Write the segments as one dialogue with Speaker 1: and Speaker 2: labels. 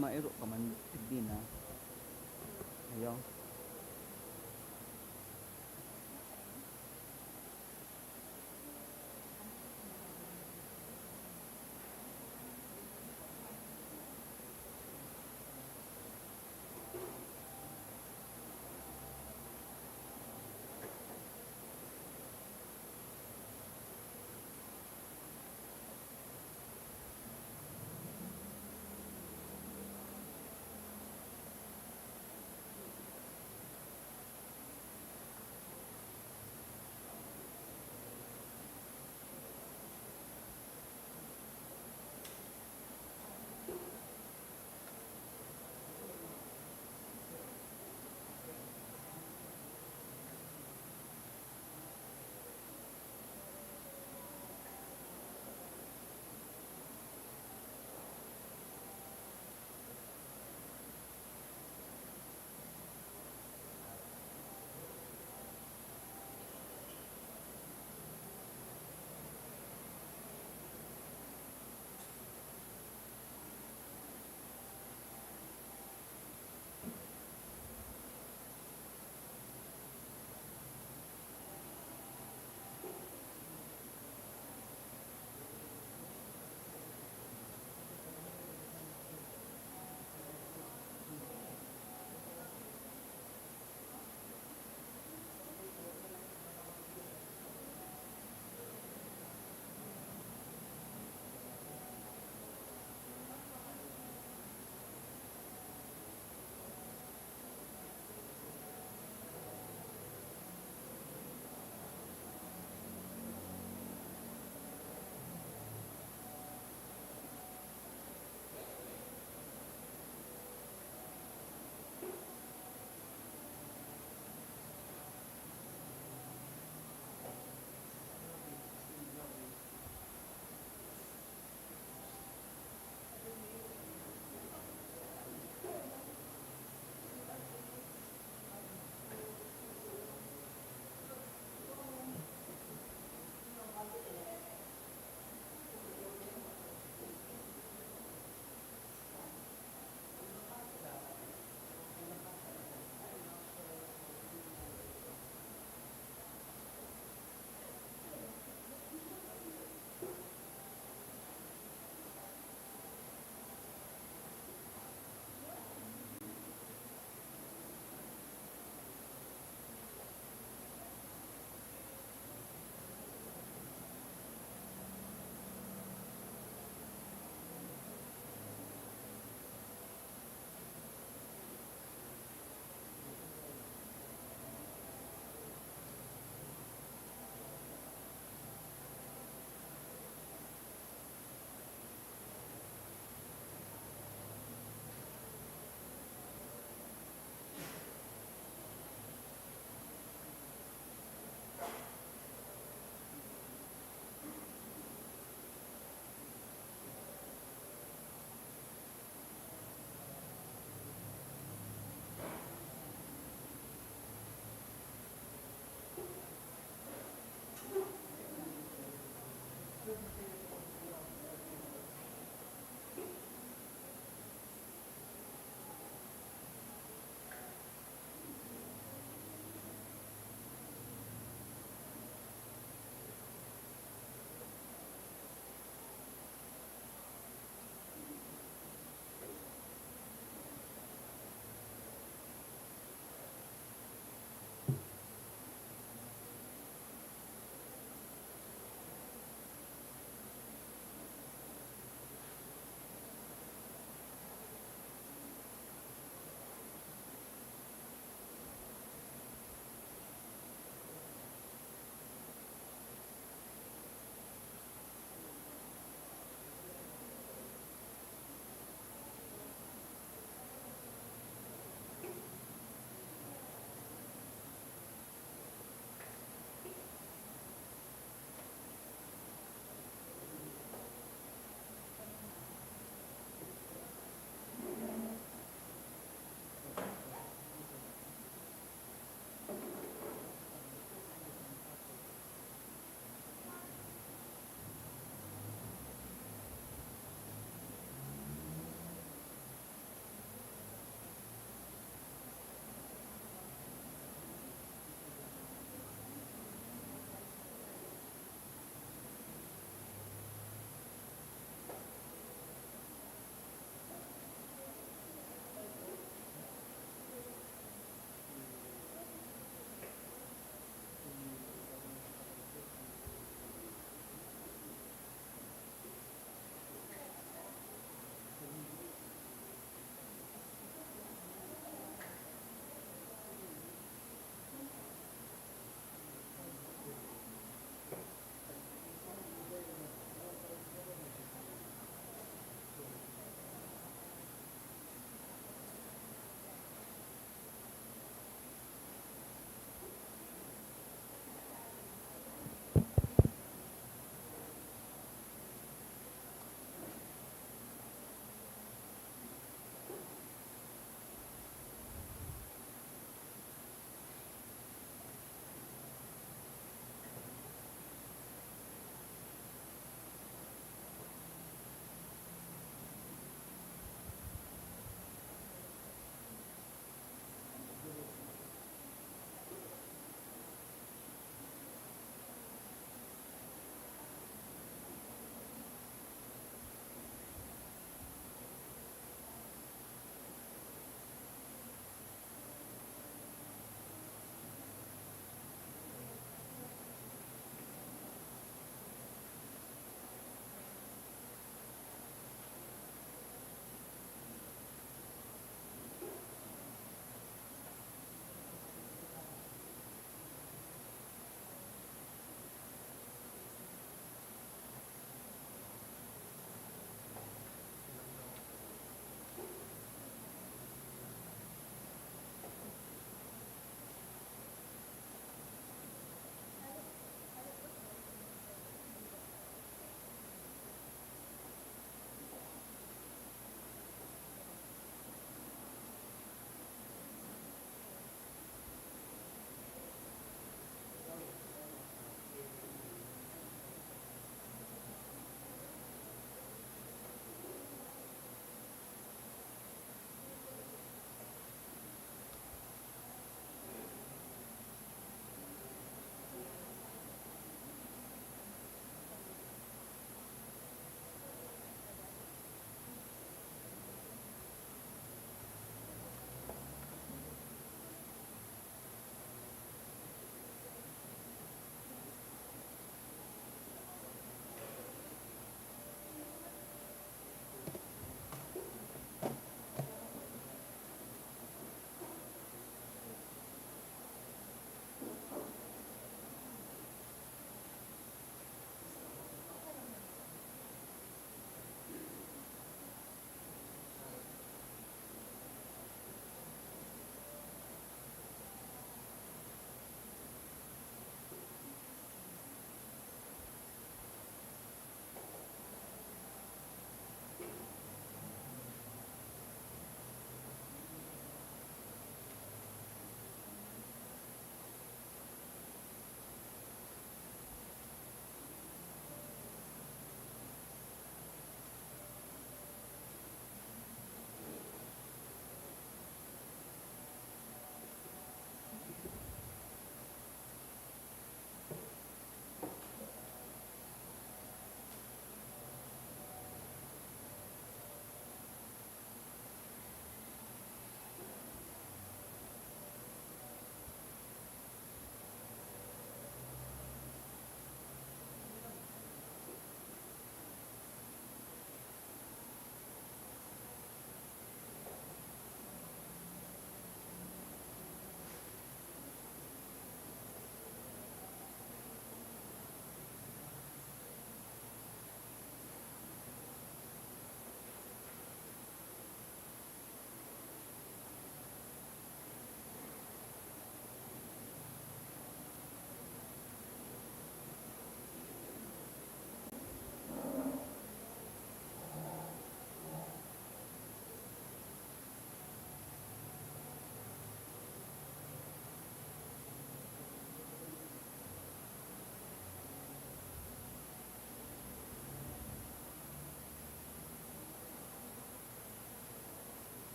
Speaker 1: mairo ka man din na. Ayaw.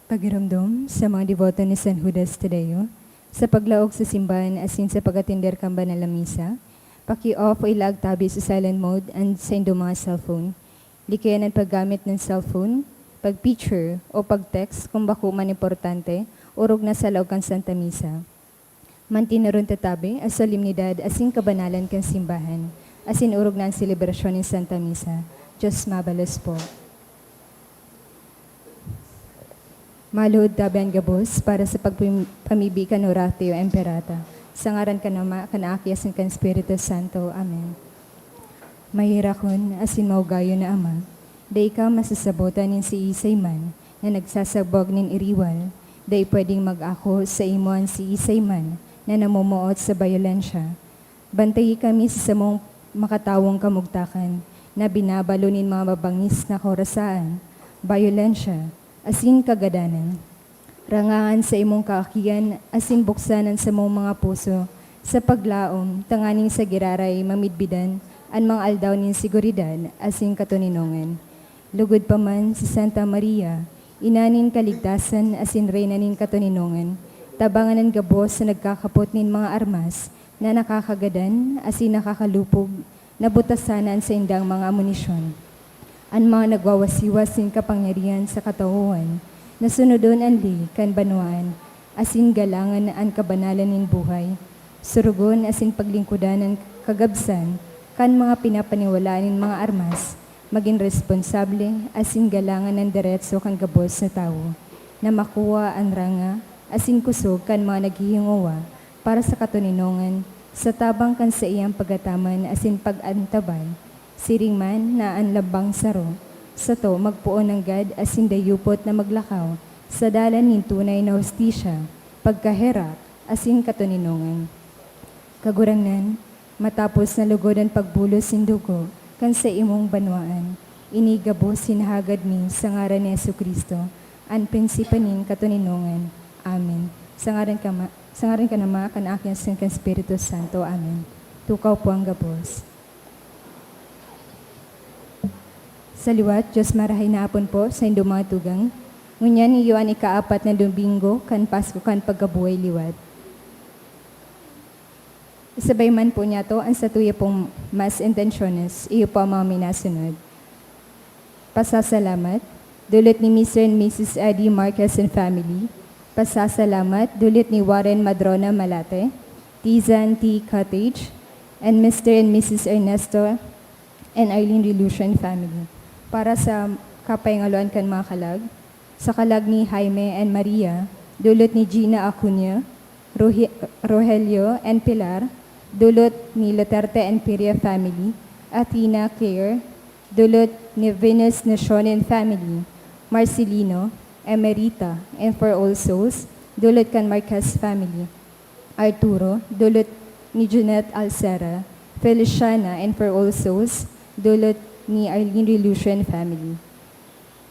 Speaker 2: Pagiramdom sa mga devoto ni San Judas Tadeo, sa paglaog sa simbahan asin sa pag-atender kamba ng lamisa, paki-off o ilag tabi sa silent mode and sa inyong mga cellphone. Likayan ang paggamit ng cellphone, pag-picture o pag-text kung bako man importante, urog na sa laog kan Santa Misa. Mantinaron tatabi as solemnidad asin kabanalan kan simbahan, asin urog na ang selebrasyon ng Santa Misa. Diyos mabalos po. Maluhod tabi ang gabos para sa pagpamibikan o ratio emperata. Sa ngaran ka nama, kanaakias ng kan Espiritu Santo. Amen. Mahirakon asin maugayo na Ama, da ikaw masasabotan nin si Isay man na nagsasabog nin iriwal, da pwedeng mag-ako sa imuan si Isay man na namumuot sa bayolensya. Bantayi kami sa samong makatawang kamugtakan na binabalo nin mga mabangis na korasaan, bayolensya, asin kagadanan. Rangaan sa imong kaakian, asin buksanan sa mong mga puso, sa paglaom, tanganing sa giraray, mamidbidan, ang mga aldaw nin seguridad, asin katuninongan. Lugod pa man si Santa Maria, inanin kaligtasan, asin reyna nin katuninongan, tabangan ng gabos sa nagkakapot nin mga armas, na nakakagadan, asin nakakalupog, nabutasanan sa indang mga amunisyon. Ang mga nagwawasiwas sin kapangyarihan sa katauhan, nasunodon ang li kan banwaan, asin galangan ang kabanalan nin buhay, surugon asin paglingkudan ng kagabsan, kan mga pinapaniwalaan nin mga armas, maging responsable asin galangan ng diretso kan gabos na tao, na makuha ang ranga, asin kusog kan mga naghihingawa, para sa katuninongan, sa tabang kan sa iyang pagataman asin pag-antabay, siring man na ang labang saro, sa to magpuon ng gad asin dayupot na maglakaw, sa dalan nin tunay na hustisya, pagkaherak asin katuninongan. Kagurangnan, matapos na lugodan pagbulos sin dugo, kan sa imong banwaan, inigabo sinhagad mi sa ngaran ni Jesucristo, ang prinsipanin katuninongan. Amen. Sa ngaran ka nama, kan akin sin kan Espiritu Santo. Amen. Tukaw po ang gabos. Sa liwat, Diyos marahay na apon po sa inyong mga tugang. Ngunyan iyo ang ikaapat na Domingo, kan Pasko kan pagkabuhay liwat. Isabay man po niya to, ang satuya pong mas intentiones, iyo po ang mga minasunod. Pasasalamat, dulot ni Mr. and Mrs. Eddie Marquez and family. Pasasalamat, dulot ni Warren Madrona Malate, Tizan T. Cottage, and Mr. and Mrs. Ernesto and Eileen Relution family. Para sa kapaingaluan kan mga kalag, sa kalag ni Jaime and Maria, dulot ni Gina Acuña, Rogelio and Pilar, dulot ni Luterte and Piria family, Athena Claire, dulot ni Venus Nation and family, Marcelino, Emerita, and for all souls, dulot kan Marquez family, Arturo, dulot ni Junette Alcera, Feliciana, and for all souls, dulot ni Eileen Relution family.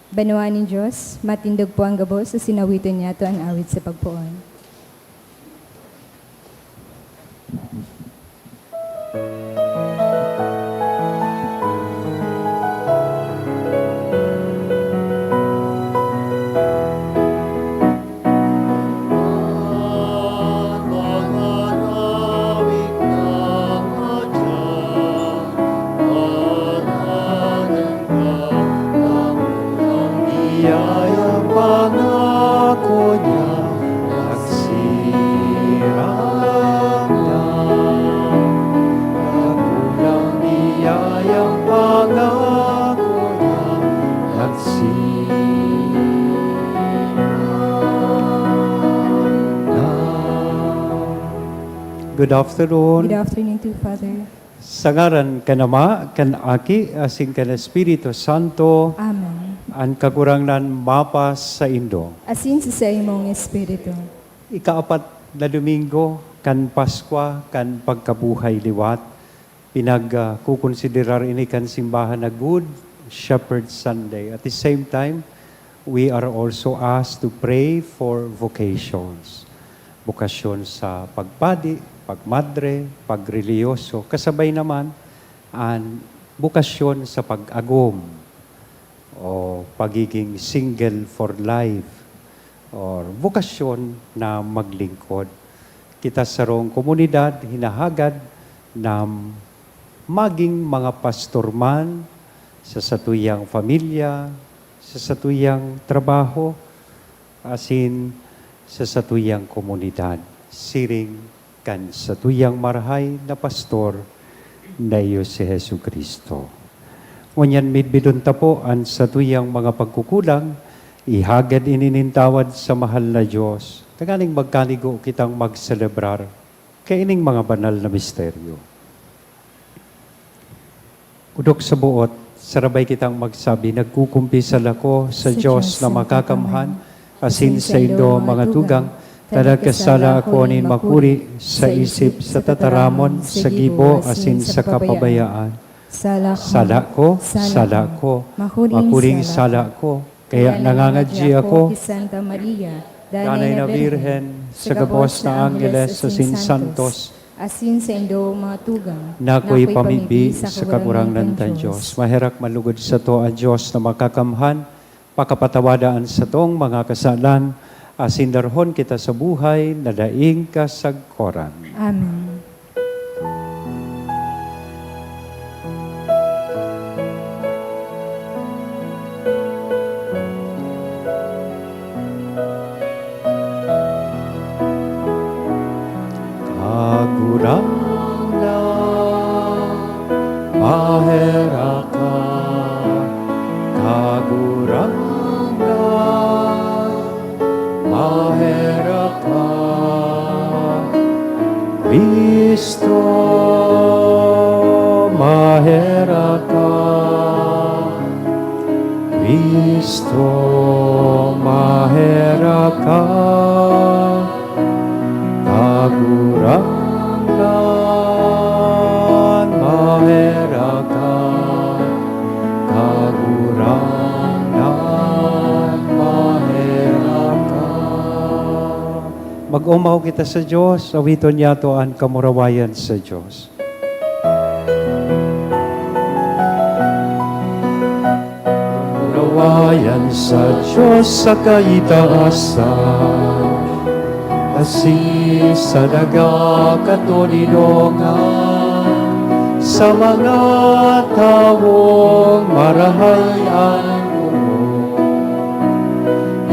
Speaker 2: Banawaan ni Diyos, matindog po ang gabos sa sinawiton niya to ang awit sa pagpuon.
Speaker 3: Biyayang pangako niya, nagsirang niya. Nagulang biyayang pangako niya, nagsirang na. Good afternoon.
Speaker 2: Good afternoon to Father.
Speaker 3: Sa ngaran ka nama, kan aki, asing kan Espiritu Santo,
Speaker 2: Amen.
Speaker 3: ang kagurangnan mapas sa Indo.
Speaker 2: Asin sa imong Espiritu.
Speaker 3: Ikaapat na Domingo, kan Paskwa, kan pagkabuhay liwat, kukonsiderar ini kan simbahan na Good Shepherd Sunday. At the same time, we are also asked to pray for vocations. Bokasyon sa pagpadi, pagmadre, pagreliyoso. Kasabay naman, ang bokasyon sa pag-agom o pagiging single for life or vokasyon na maglingkod. Kita sa rong komunidad, hinahagad na maging mga pastor man sa satuyang pamilya, sa satuyang trabaho, asin sa satuyang komunidad. Siring kan satuyang marahay na pastor na iyo si Jesu Kristo. Ngunyan midbidon tapo ang satuyang mga pagkukulang, ihagad ininintawad sa mahal na Diyos. Taganing magkanigo kitang magselebrar kaining mga banal na misteryo. Udok sa buot, sarabay kitang magsabi, nagkukumpisal ako sa Diyos na makakamhan, asin sa indo mga tugang, talagkasala ako nin makuri sa isip, sa tataramon, sa gibo, asin sa kapabayaan. Sala ko, makuring sala ko, kaya nangangadji ako,
Speaker 2: Santa Maria,
Speaker 3: Danay na Birhen, sa gabos na Angeles, sa Santos,
Speaker 2: asin sa indo mga tugang,
Speaker 3: na ako'y pamibi sa kagurang ng Diyos. Maherak malugod sa to ang Diyos na makakamhan, pakapatawadaan sa tong mga kasalan, asin darhon kita sa buhay na daing kasagkoran.
Speaker 2: Amen.
Speaker 3: Kagurang na maheraka, kagurang na maheraka, Kristo maheraka, Kristo maheraka, kagurangan maheraka, kagurangan maheraka. Mag-umaw kita sa Diyos, awiton yato ang kamurawayan sa Diyos. Kamurawayan sa Diyos sa kaitaasan, asin sa nagakatunilongan, sa mga tawong marahayan mo.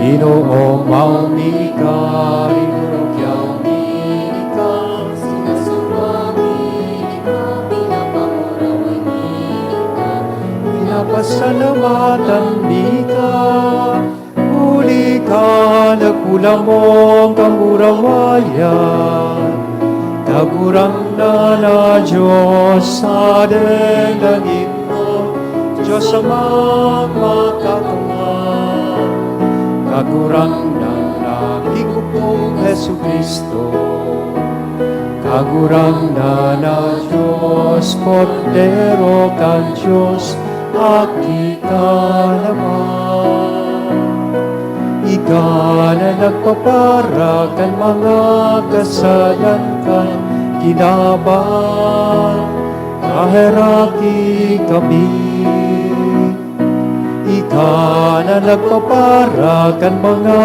Speaker 3: Inoong maumika, rinurugyaw ka, sinasumami ka, pinapanguraway ka, pinapasalamatan ka, huli ka, nagkulang mong kamurawayan, kagurang na Diyos sa langit mo, Diyos ang magmakakamang, kagurang na higupong Jesu Kristo, kagurang na Diyos, Kordero kan Diyos, akita naman. Ika na nagpapara kan mga kasalan kan kinaban, kaheraki kami. Ika na nagpapara kan mga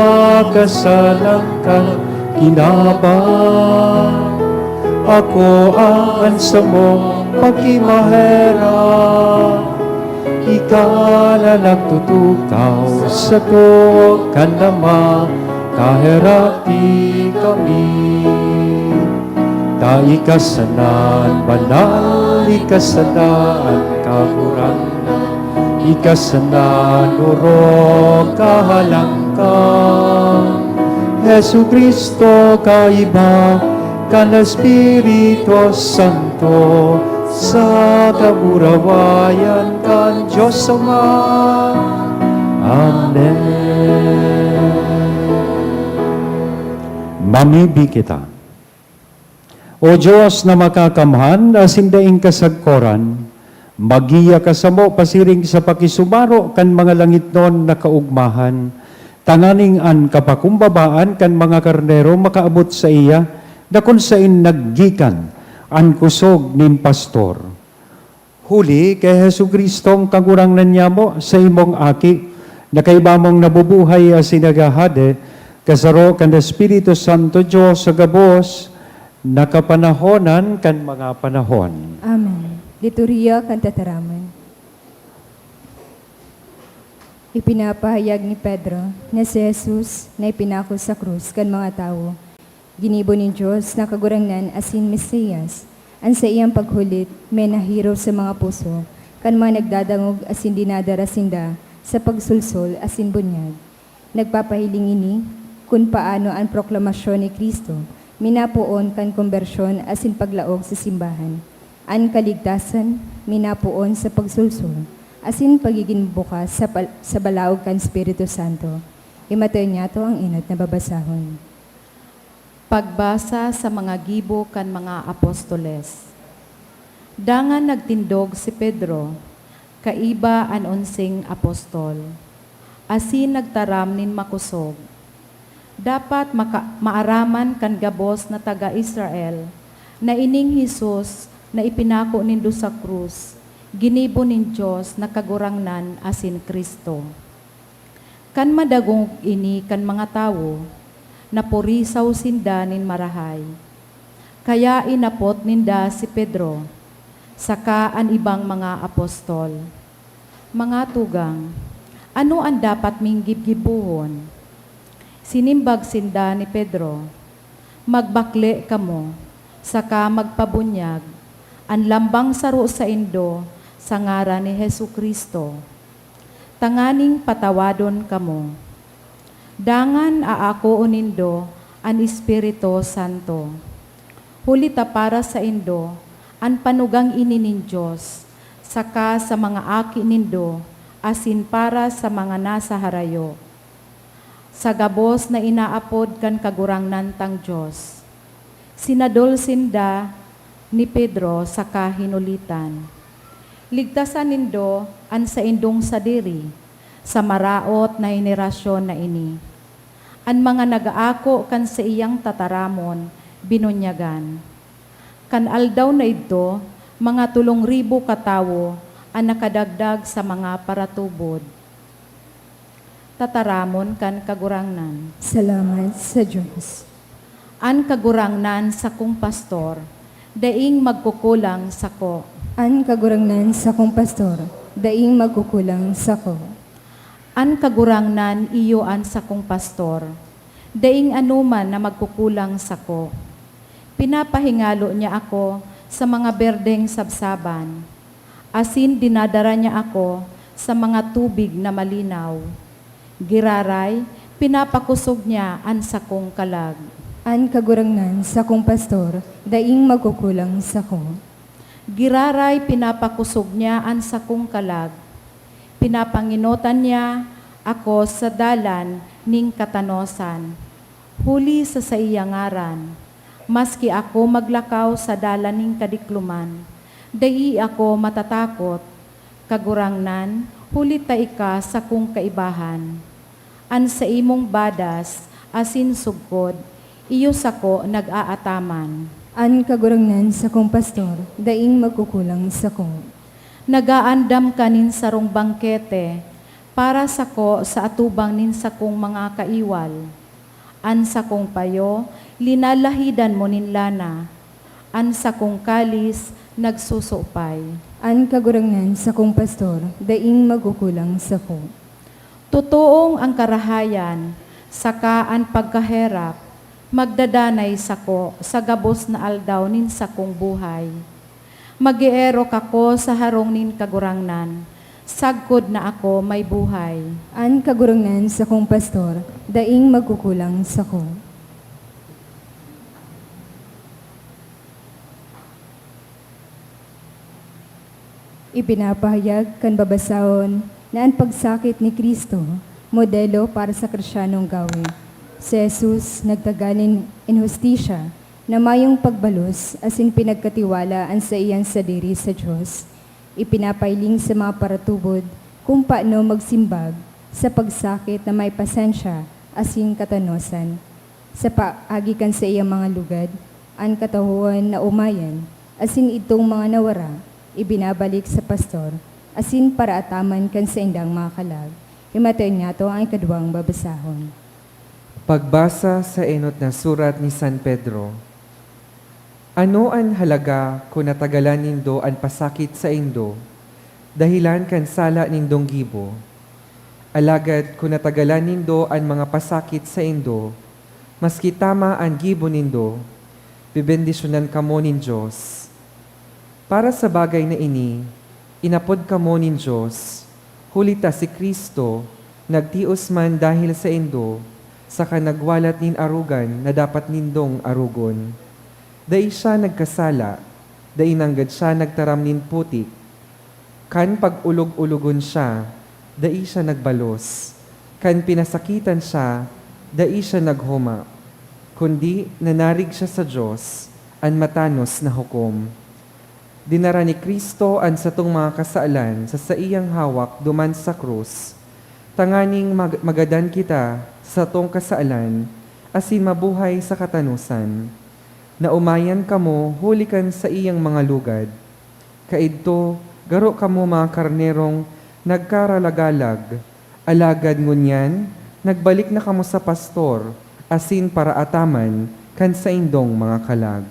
Speaker 3: kasalan kan kinaban, ako ang ansa mo pagkimahera. Ika na nagtutukaw sa to kanama, kaheraki kami. Ta ikasanan, banal ikasanan, kagurangan, ikasanan, uro kahalangkan. Jesu Kristo kaiba, kan Espiritu Santo, sa kamurawayan kan Diyos Ama. Amen. Mamibi kita. O Diyos na makakamhan, asindaing kasagkoran, magiya ka sa mo, pasiring sa pakisumaro kan mga langit nun na kaugmahan, tanganing an kapakumbabaan kan mga karnero makaabot sa iya, na kung sain naggikan, ang kusog nin pastor. Huli kay Jesu Kristong kagurang nanya mo sa imong aki, na kay bamong nabubuhay sinagahade, kasaro kan Espiritu Santo Dios sa gabos, nakapanahonan kan mga panahon.
Speaker 2: Amen. Liturhiya kan tataraman. Ipinapahayag ni Pedro na si Jesus na ipinako sa krus kan mga tao. Ginibo ni Diyos na kagurangnan asin Mesiyas. Ang sa iyang paghulit, may nahiro sa mga puso, kan mga nagdadangog asin dinadara sinda sa pagsulsol asin bunyag. Nagpapahiling ini kung paano ang proklamasyon ni Kristo, minapuon kan konbersyon asin paglaog sa simbahan. Ang kaligtasan, minapuon sa pagsulsol, asin pagiging bukas sa balaog kan Espiritu Santo. Imatay niya to ang inot na babasahon.
Speaker 4: Pagbasa sa mga gibo kan mga apostoles. Dangan nagtindog si Pedro, kaiba an unsing apostol. Asin nagtaram nin makusog. Dapat maaraman kan gabos na taga-Israel na ining Hesus na ipinako nindo sa krus, ginibo nin Diyos na kagurangnan asin Kristo. Kan madagong ini kan mga tawo, napurisaw sinda nin marahay. Kaya inapot ninda si Pedro, saka an ibang mga apostol. Mga tugang, ano ang dapat ming gibgibuhon? Sinimbag sinda ni Pedro, magbakle kamo, saka magpabunyag, ang lambang saro sa indo, sa ngaran ni Hesu Kristo. Tanganing patawadon kamo. Dangan aako unindo an Espiritu Santo. Hulita para sa indo, an panugang ini nin Diyos, saka sa mga aki nindo, asin para sa mga nasa harayo. Sa gabos na inaapod kan kagurangnan tang Diyos. Sinadol sinda ni Pedro saka hinulitan. Ligtasan nindo an sa indong sadiri, sa maraot na henerasyon na ini. An mga nagaako kan sa iyang tataramon, binunyagan. Kan aldaw na ito, mga 3,000 katawo ang nakadagdag sa mga paratubod. Tataramon kan kagurangnan.
Speaker 2: Salamat sa Diyos.
Speaker 4: An kagurangnan sa kong pastor, daing magkukulang sako.
Speaker 2: An kagurangnan sa kong pastor, daing magkukulang sa ko.
Speaker 4: An kagurangnan iyo an sa kong pastor, daing anuman na magkukulang sako. Pinapahingalo niya ako sa mga berdeng sabsaban. Asin dinadara niya ako sa mga tubig na malinaw. Giraray, pinapakusog niya an sa kong kalag.
Speaker 2: An kagurangnan sa kong pastor, daing magkukulang sa ko.
Speaker 4: Giraray, pinapakusog niya an sa kong kalag. Pinapanginotan niya ako sa dalan ning katanosan. Huli sa iyang ngaran, maski ako maglakaw sa dalan ning kadikluman, dai ako matatakot, kagurangnan, huli ta ika sa kong kaibahan. An sa imong badas, asin sugkod, iyo sako nag-aataman.
Speaker 2: An kagurangnan sa kong pastor, daing magkukulang sa ko.
Speaker 4: Nagaandam kanin sarong bangkete, para sako sa atubang nin sakong mga kaiwal. An sakong payo, linalahidan mo nin lana. An sakong kalis, nagsusupay.
Speaker 2: An kagurangnan sa kong pastor, daing magkukulang sa ko.
Speaker 4: Totoong ang karahayan, saka ang pagkaherap, magdadanay sako sa gabos na aldaw nin sakong buhay. Mag-ierok ako sa harong nin kagurangnan, sagkod na ako may buhay.
Speaker 2: An kagurangnan sa kong pastor, daing magkukulang sa ko. Ipinapahayag kan babasahon na ang pagsakit ni Kristo, modelo para sa Krisyanong gawi. Si Jesus nagtagalin in hustisya, na mayong pagbalos asin pinagkatiwalaan sa iyang sadiri sa Diyos. Ipinapailing sa mga paratubod kung paano magsimbag sa pagsakit na may pasensya asin katanosan. Sa paagikan sa iyang mga lugad, ang katahuan na umayan, asin itong mga nawara, ibinabalik sa pastor, asin para ataman kan sa indang mga kalag. Imatay niya to ang ikadwang babasahon.
Speaker 5: Pagbasa sa enot na surat ni San Pedro. Ano ang halaga kung natagalan nindo ang pasakit sa indo, dahilan kan sala nindong gibo? Alagad kung natagalan nindo ang mga pasakit sa indo, maski tama ang gibo nindo, bibendisyonan kamo nin Diyos. Para sa bagay na ini, inapod kamo nin Diyos, hulita si Kristo, nagtios man dahil sa indo, saka nagwalat nin arugan na dapat nindong arugon. Dai siya nagkasala, dai nanggad siya nagtaram nin putik. Kan pag-ulog-ulogon siya, dai siya nagbalos. Kan pinasakitan siya, dai siya naghuma. Kundi nanarig siya sa Diyos, ang matanos na hukom. Dinara ni Kristo ang satong mga kasaalan sa iyang hawak duman sa krus. Tanganing magadan kita sa tong kasaalan, asin mabuhay sa katanusan. Na umayan kamo hulikan sa iyang mga lugad. Kaidto, garo kamo mga karnerong nagkaralagalag. Alagad ngunyan, nagbalik na kamo sa pastor, asin para ataman kan sa indong mga kalag.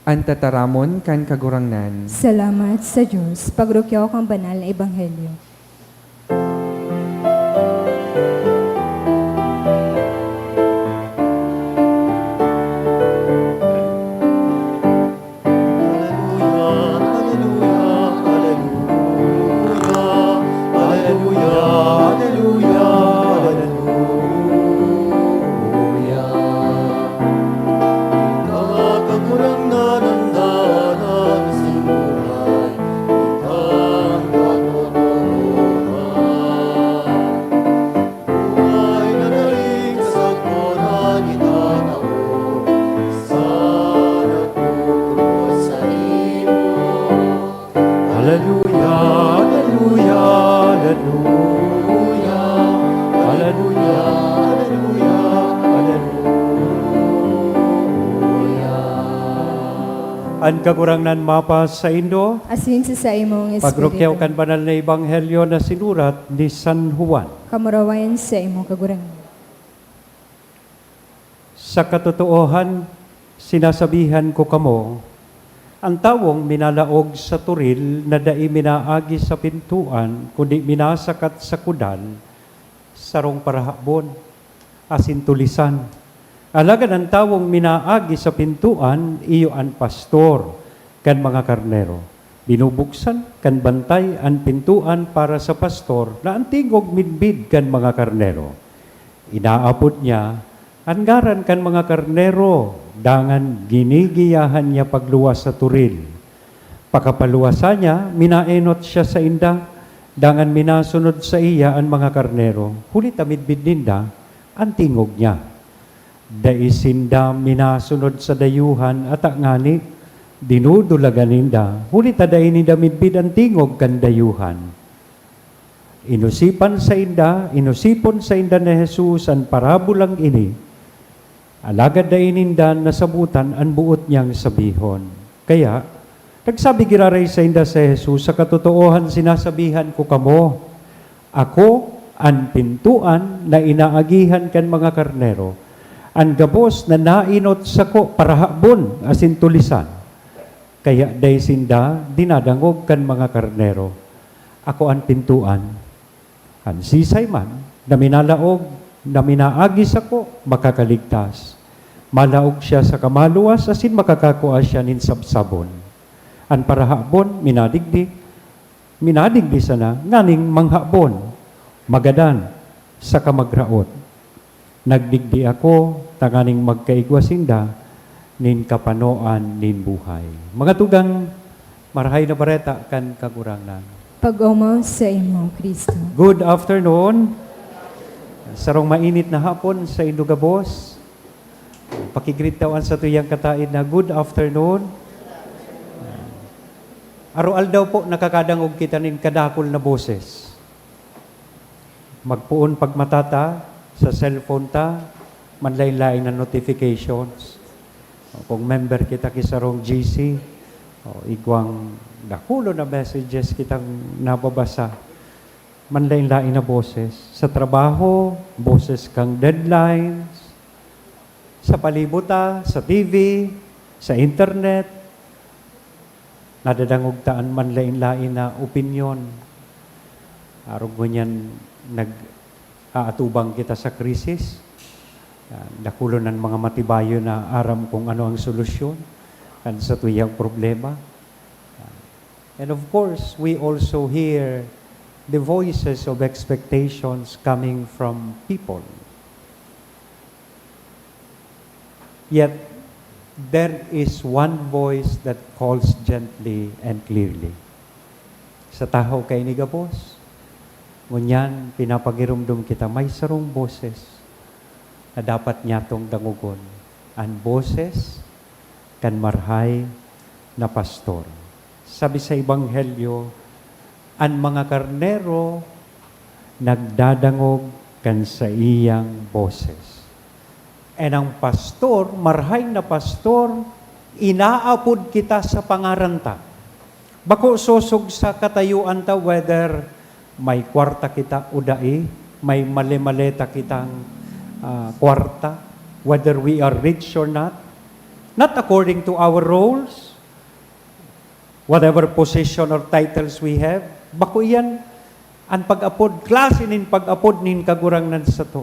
Speaker 5: Antataramon kan kagurangnan.
Speaker 2: Salamat sa Diyos. Pagrukyaw kang banal na ebanghelyo.
Speaker 3: Ang kagurangnan mapa sa Indo,
Speaker 2: Asin sa imong espiritu.
Speaker 3: pagrukyaw kan banal na ebanghelyo na sinurat ni San Juan.
Speaker 2: Kamurawayan sa imong kagurangan.
Speaker 3: Sa katotoohan, sinasabihan ko kamo, ang tawong minalaog sa turil na dai minaagi sa pintuan, kundi minasakat sa kudan, sarong parahabon, asin tulisan. Alagad ang tawong minaagi sa pintuan, iyo ang pastor, kan mga karnero. Binubuksan, kan bantay, ang pintuan para sa pastor, na antingog midbid kan mga karnero. Inaapot niya, anggaran kan mga karnero, dangan ginigiyahan niya pagluwas sa turil. Pakapaluwasan niya, minaenot siya sa inda, dangan minasunod sa iya ang mga karnero. Hulit amidbid ninda, antingog niya. Daisinda minasunod sa dayuhan at ngani, dinudulagan ninda, hulit adain ninda midbid ang tingog kan dayuhan. Inusipon sa inda ni Jesus ang parabulang ini, alagad daininda nasabutan ang buot niyang sabihon. Kaya, nagsabi giraray sa inda sa Jesus, sa katotoohan sinasabihan ko kamo, ako ang pintuan na inaagihan kan mga karnero, ang gabos na nainot sa ko parahabon asin tulisan. Kaya day sinda dinadangog kan mga karnero. Ako ang pintuan. Ang sisay man na minalaog, na minaagi sa ko, makakaligtas. Malaog siya sa kamaluwas asin makakakuha siya nin sabsabon. Ang parahabon minadigdi sana nganing manghabon, magadan sa kamagraot. Nagdigdi ako, tanganing magkaigwasinda, nin kapanoan, nin buhay. Mga tugang, marahay na bareta kan kagurangnan.
Speaker 2: Pag-umaw sa imong Kristo.
Speaker 3: Good afternoon. Sarong mainit na hapon sa Indugabos. Pakigritawan sa tuyang kataid na good afternoon. Arual daw po nakakadangog kita nin kadakol na boses. Magpuon pagmatata, sa cellphone ta, manlain-lain na notifications. Kung member kita kisarong GC, igwang dakulo na messages kitang nababasa. manlain-lain na boses. Sa trabaho, boses kang deadlines. Sa palibuta, sa TV, sa internet, nadadangog-taan manlain-lain na opinyon. Arog ganyan, nag-aatubang kita sa krisis. Nakulo ng mga matibayo na aram kung ano ang solusyon kan sa tuyang problema. And of course, we also hear the voices of expectations coming from people. Yet, there is one voice that calls gently and clearly. Sa tahaw kay ni Gabos, ngunyan, pinapagirumdum kita, may sarong boses na dapat niyatong dangugon. Ang boses kan marhay na pastor. Sabi sa Ebanghelyo, ang mga karnero nagdadangog kan sa iyang boses. And ang pastor, marhay na pastor, inaapod kita sa pangaranta. Bako sosog sa katayuan ta, whether may kwarta kita o dai, may mali-maleta kitang kwarta, whether we are rich or not according to our roles, whatever position or titles we have. Bako yan, ang pag-apod, klase nin pag-apod nin kagurangnan sa to.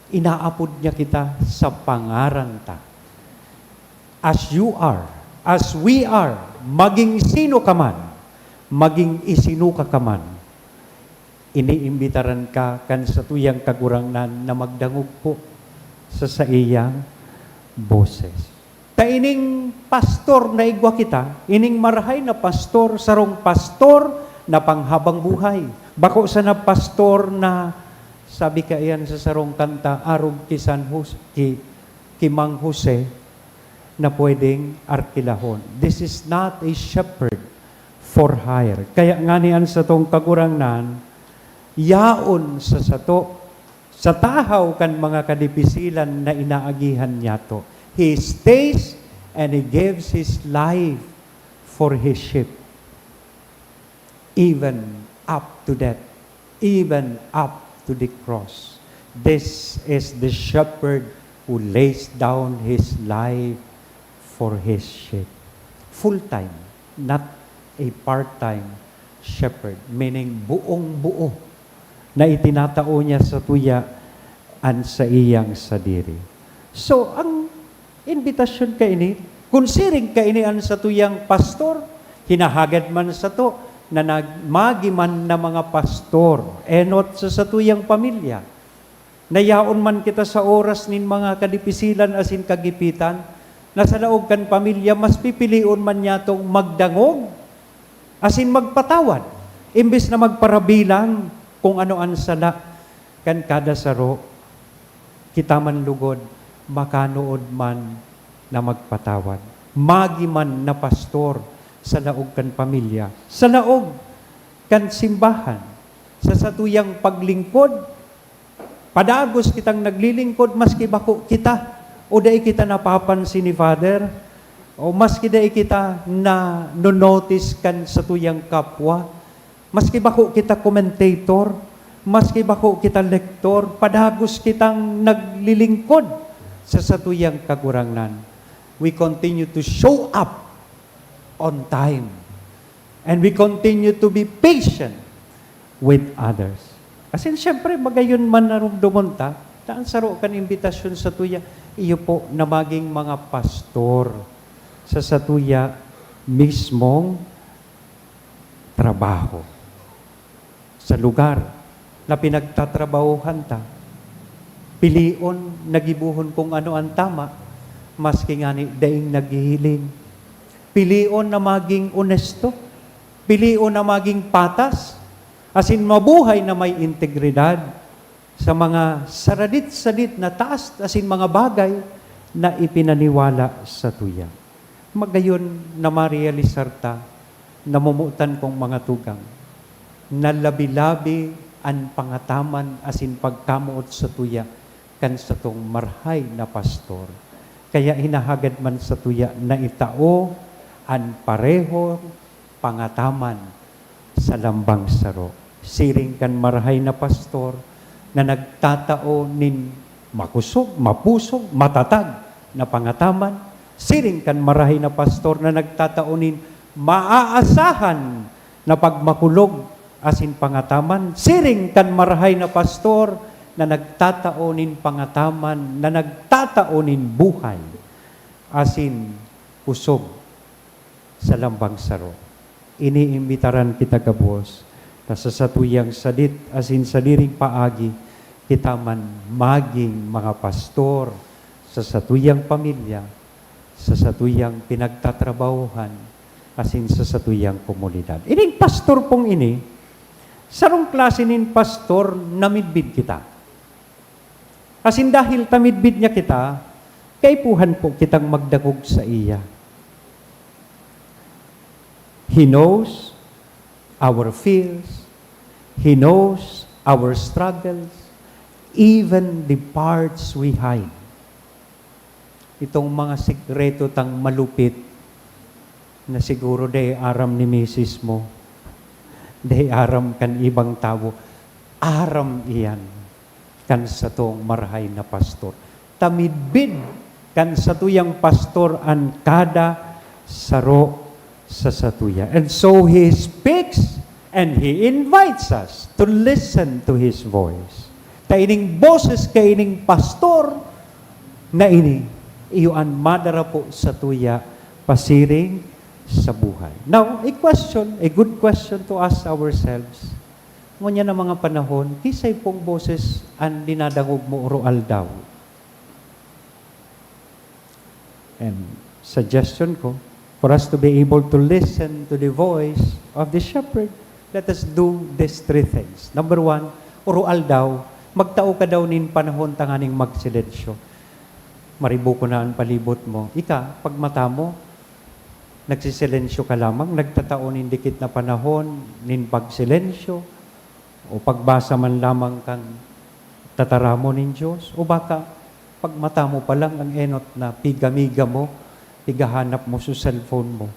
Speaker 3: Inaapod niya kita sa pangaranta. As you are, as we are, maging sino ka man, maging isino ka man, iniimbitaran ka kan sa tuyang kagurangnan na magdangog po sa iyang boses. Ta ining pastor na igwa kita, ining marahay na pastor, sarong pastor na panghabang buhay. Bako sa na pastor na, sabi ka iyan sa sarong kanta, arog ki Mang Jose, na pwedeng arkilahon. This is not a shepherd for hire. Kaya nga niyan sa tong kagurangnan, yaon sa sato, sa tahaw kan mga kadipisilan na inaagihan niya to. He stays and he gives his life for his sheep. Even up to death. Even up to the cross. This is the shepherd who lays down his life for his sheep. Full-time, not a part-time shepherd. Meaning buong-buo na itinatao niya sa tuya an sa iyang sadiri. So, ang invitasyon ka ini, kunsiring ka ini an sa tuyang pastor, hinahagad man sa to, na nagmagi man na mga pastor, enot sa tuyang pamilya. Nayaon man kita sa oras nin mga kadipisilan asin kagipitan, na sa laog kan pamilya, mas pipilion man niya tong magdangog, asin magpatawad, imbes na magparabilang kung ano ang sala kan kada saro, kita man lugod, makanood man na magpatawad. Magi man na pastor sa laog kan pamilya, sa laog kan simbahan, sa satuyang paglingkod, padagos kitang naglilingkod, maski bako kita, o dai kita napapansin ni Father, o maski dai kita na no-notice kan sa tuyang kapwa, maski bako kita commentator, maski bako kita lektor, padagos kitang naglilingkod sa satuyang kagurangnan. We continue to show up on time. And we continue to be patient with others. Kasi siyempre, magayon man narumdumon ta, taan saro kan imbitasyon sa tuya, iyo po na maging mga pastor sa satuya mismong trabaho. Sa lugar na pinagtatrabahuhan ta, pilion, nagibuhon kung ano ang tama, maski nga ni daing naghihiling. Pilion na maging onesto, pilion na maging patas, asin mabuhay na may integridad sa mga saradit-sadit na taas, asin mga bagay na ipinaniwala sa tuya. Magayon na marealisar ta, namumutan kong mga tugang, na labi-labi ang pangataman asin pagkamuot sa tuya kan sa tong marhay na pastor. Kaya hinahagad man sa tuya na itao ang pareho pangataman sa lambang saro. siring kan marahay na pastor na nagtatao nin makusog, mapusog, matatag na pangataman. Siring kan marahay na pastor na nagtatao nin maaasahan na pagmakulog asin pangataman. Siring kan marahay na pastor na nagtatao nin pangataman, na nagtatao nin buhay asin usog sa lambang saro. Iniimbitaran kita kabos na sa satuyang sadit asin sa diring paagi kita man maging mga pastor sa satuyang pamilya, sa satuyang pinagtatrabahuhan, asin sa satuyang komunidad. Ining pastor pong ini, sarong klase nin pastor na midbid kita. Asin dahil tamidbid niya kita, kaipuhan po kitang magdagog sa iya. He knows our fears. He knows our struggles. Even the parts we hide. Itong mga sikreto tang malupit na siguro day aram ni misis mo, day aram kan ibang tao, aram iyan kan sa tong marahay na pastor. Tamidbid kan sa tuyang pastor an kada saro sa satuya. And so he speaks and he invites us to listen to his voice. Kaining boses, kaining pastor na ini, iyuan madara po sa tuya, pasiring sa buhay. Now, a good question to ask ourselves. Ngunyan na mga panahon, kisay pong boses ang dinadangog mo urual daw. And suggestion ko, for us to be able to listen to the voice of the shepherd, let us do these three things. Number one, urual daw, magtao ka daw nin panahon tanganing magsilensyo. Maribo ko na ang palibot mo. Ika, pag mata mo, nagsisilensyo ka lamang, nagtatao nin dikit na panahon, nin pagsilensyo, o pagbasa man lamang kang tataramo nin Diyos, o baka pag mata mo pa lang ang enot na pigamiga mo, pigahanap mo sa cellphone mo.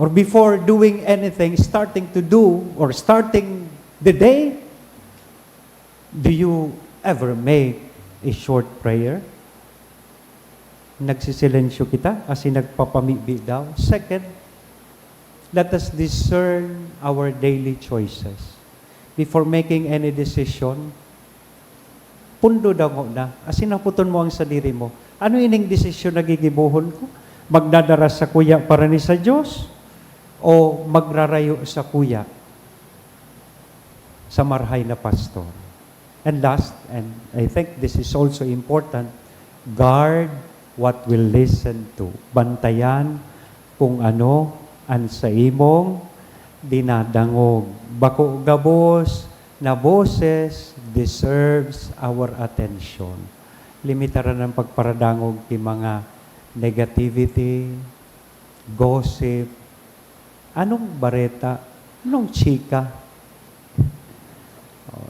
Speaker 3: Or before doing anything, starting to do, or starting the day, do you ever make a short prayer? Nagsisilensyo kita kasi nagpapamibi daw. Second, let us discern our daily choices. Before making any decision, pundo daw mo na. Kasi naputon mo ang sadiri mo. Ano ining desisyon na gigibuhon ko? Magdadara sa kuya para ni sa Diyos? O magrarayo sa kuya sa marhay na pastor? And last, and I think this is also important, guard what we'll listen to. Bantayan kung ano ang sa imong dinadangog. Bako gabos na boses deserves our attention. Limitaran ang pagparadangog ti mga negativity, gossip, anong bareta, anong chika.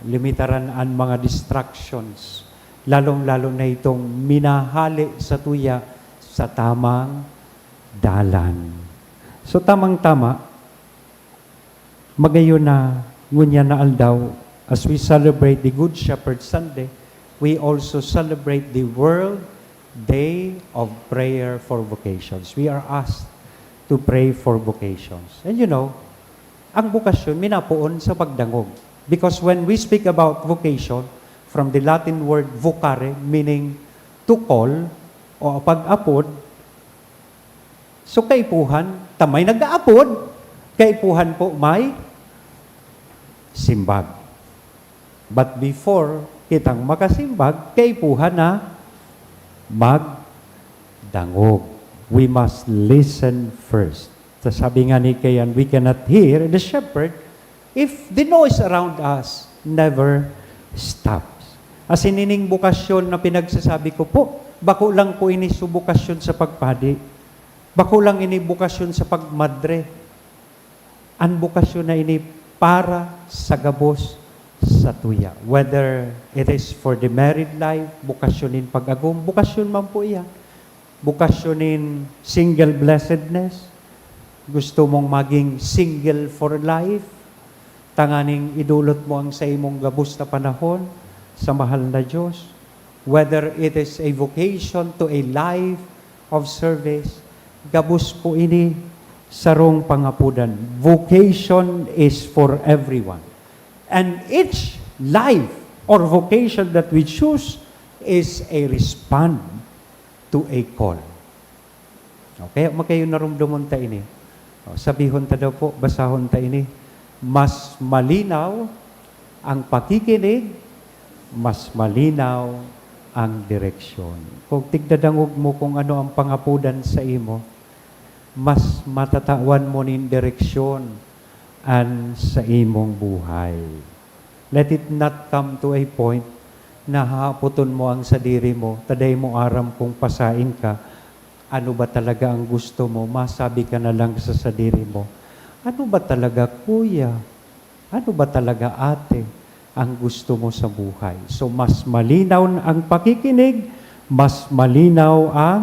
Speaker 3: Limitaran ang mga distractions, lalong-lalo na itong minahali sa tuya sa tamang dalan. So tamang-tama, magayon na ngunya na aldaw, as we celebrate the Good Shepherd Sunday, we also celebrate the World Day of Prayer for Vocations. We are asked to pray for vocations. And you know, ang bukasyon, minapuon sa pagdangog. Because when we speak about vocation, from the Latin word vocare, meaning to call, o pag-apod, so kaipuhan, tamay nag-aapod, kaipuhan po may simbag. But before kitang makasimbag, kaipuhan na magdangog. We must listen first. So sabi nga ni Kayan, we cannot hear the shepherd if the noise around us never stops. As inining bukasyon na pinagsasabi ko po, bako lang po ini subukasyon sa pagpadi. Bako lang ini bukasyon sa pagmadre. Ang bukasyon na ini para sa gabos sa tuya. Whether it is for the married life, bukasyonin pag-agum, bukasyon man po iya. Bukasyonin single blessedness, gusto mong maging single for life, Tanganing idulot mo ang sa imong gabus na panahon sa mahal na Diyos. Whether it is a vocation to a life of service, gabus po ini sarong pangapudan. Vocation is for everyone. And each life or vocation that we choose is a respond to a call. Okay, makayo narumdumon ta ini. Sabihon ta daw po, basahon ta ini. Mas malinaw ang pakikinig, mas malinaw ang direksyon. Kung tigdadangog mo kung ano ang pangapudan sa imo, mas matatawan mo nin direksyon an sa imong buhay. Let it not come to a point na haputon mo ang sadiri mo, taday mo aram kung pasain ka, ano ba talaga ang gusto mo, masabi ka na lang sa sadiri mo, ano ba talaga kuya, ano ba talaga ate, ang gusto mo sa buhay. So mas malinaw ang pakikinig, mas malinaw ang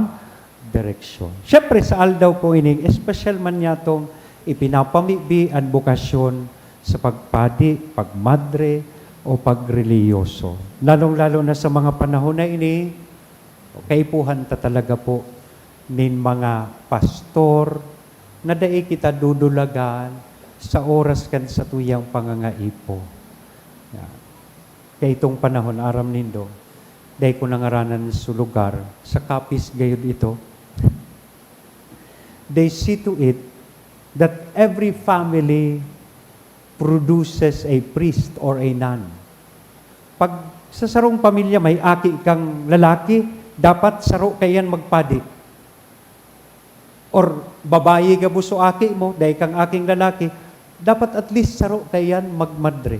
Speaker 3: direksyon. Siyempre sa aldaw po ining, espesyal man niya itong ipinapamibi ang bukasyon sa pagpadi, pagmadre, o pagreliyoso. Lalong-lalo na sa mga panahon na ini, kaipuhan ta talaga po nin mga pastor na dai kita dudulagan sa oras kan sa tuyang pangangaipo. Kaya itong panahon, aram nindo, dahil ko nangaranan sa lugar, sa kapis gayud ito, they see to it that every family produces a priest or a nun. Pag sa sarong pamilya may aki kang lalaki, dapat saro kayan magpadi. Or babayi ka buso aki mo, dahil kang aking lalaki, dapat at least saro kayan magmadre.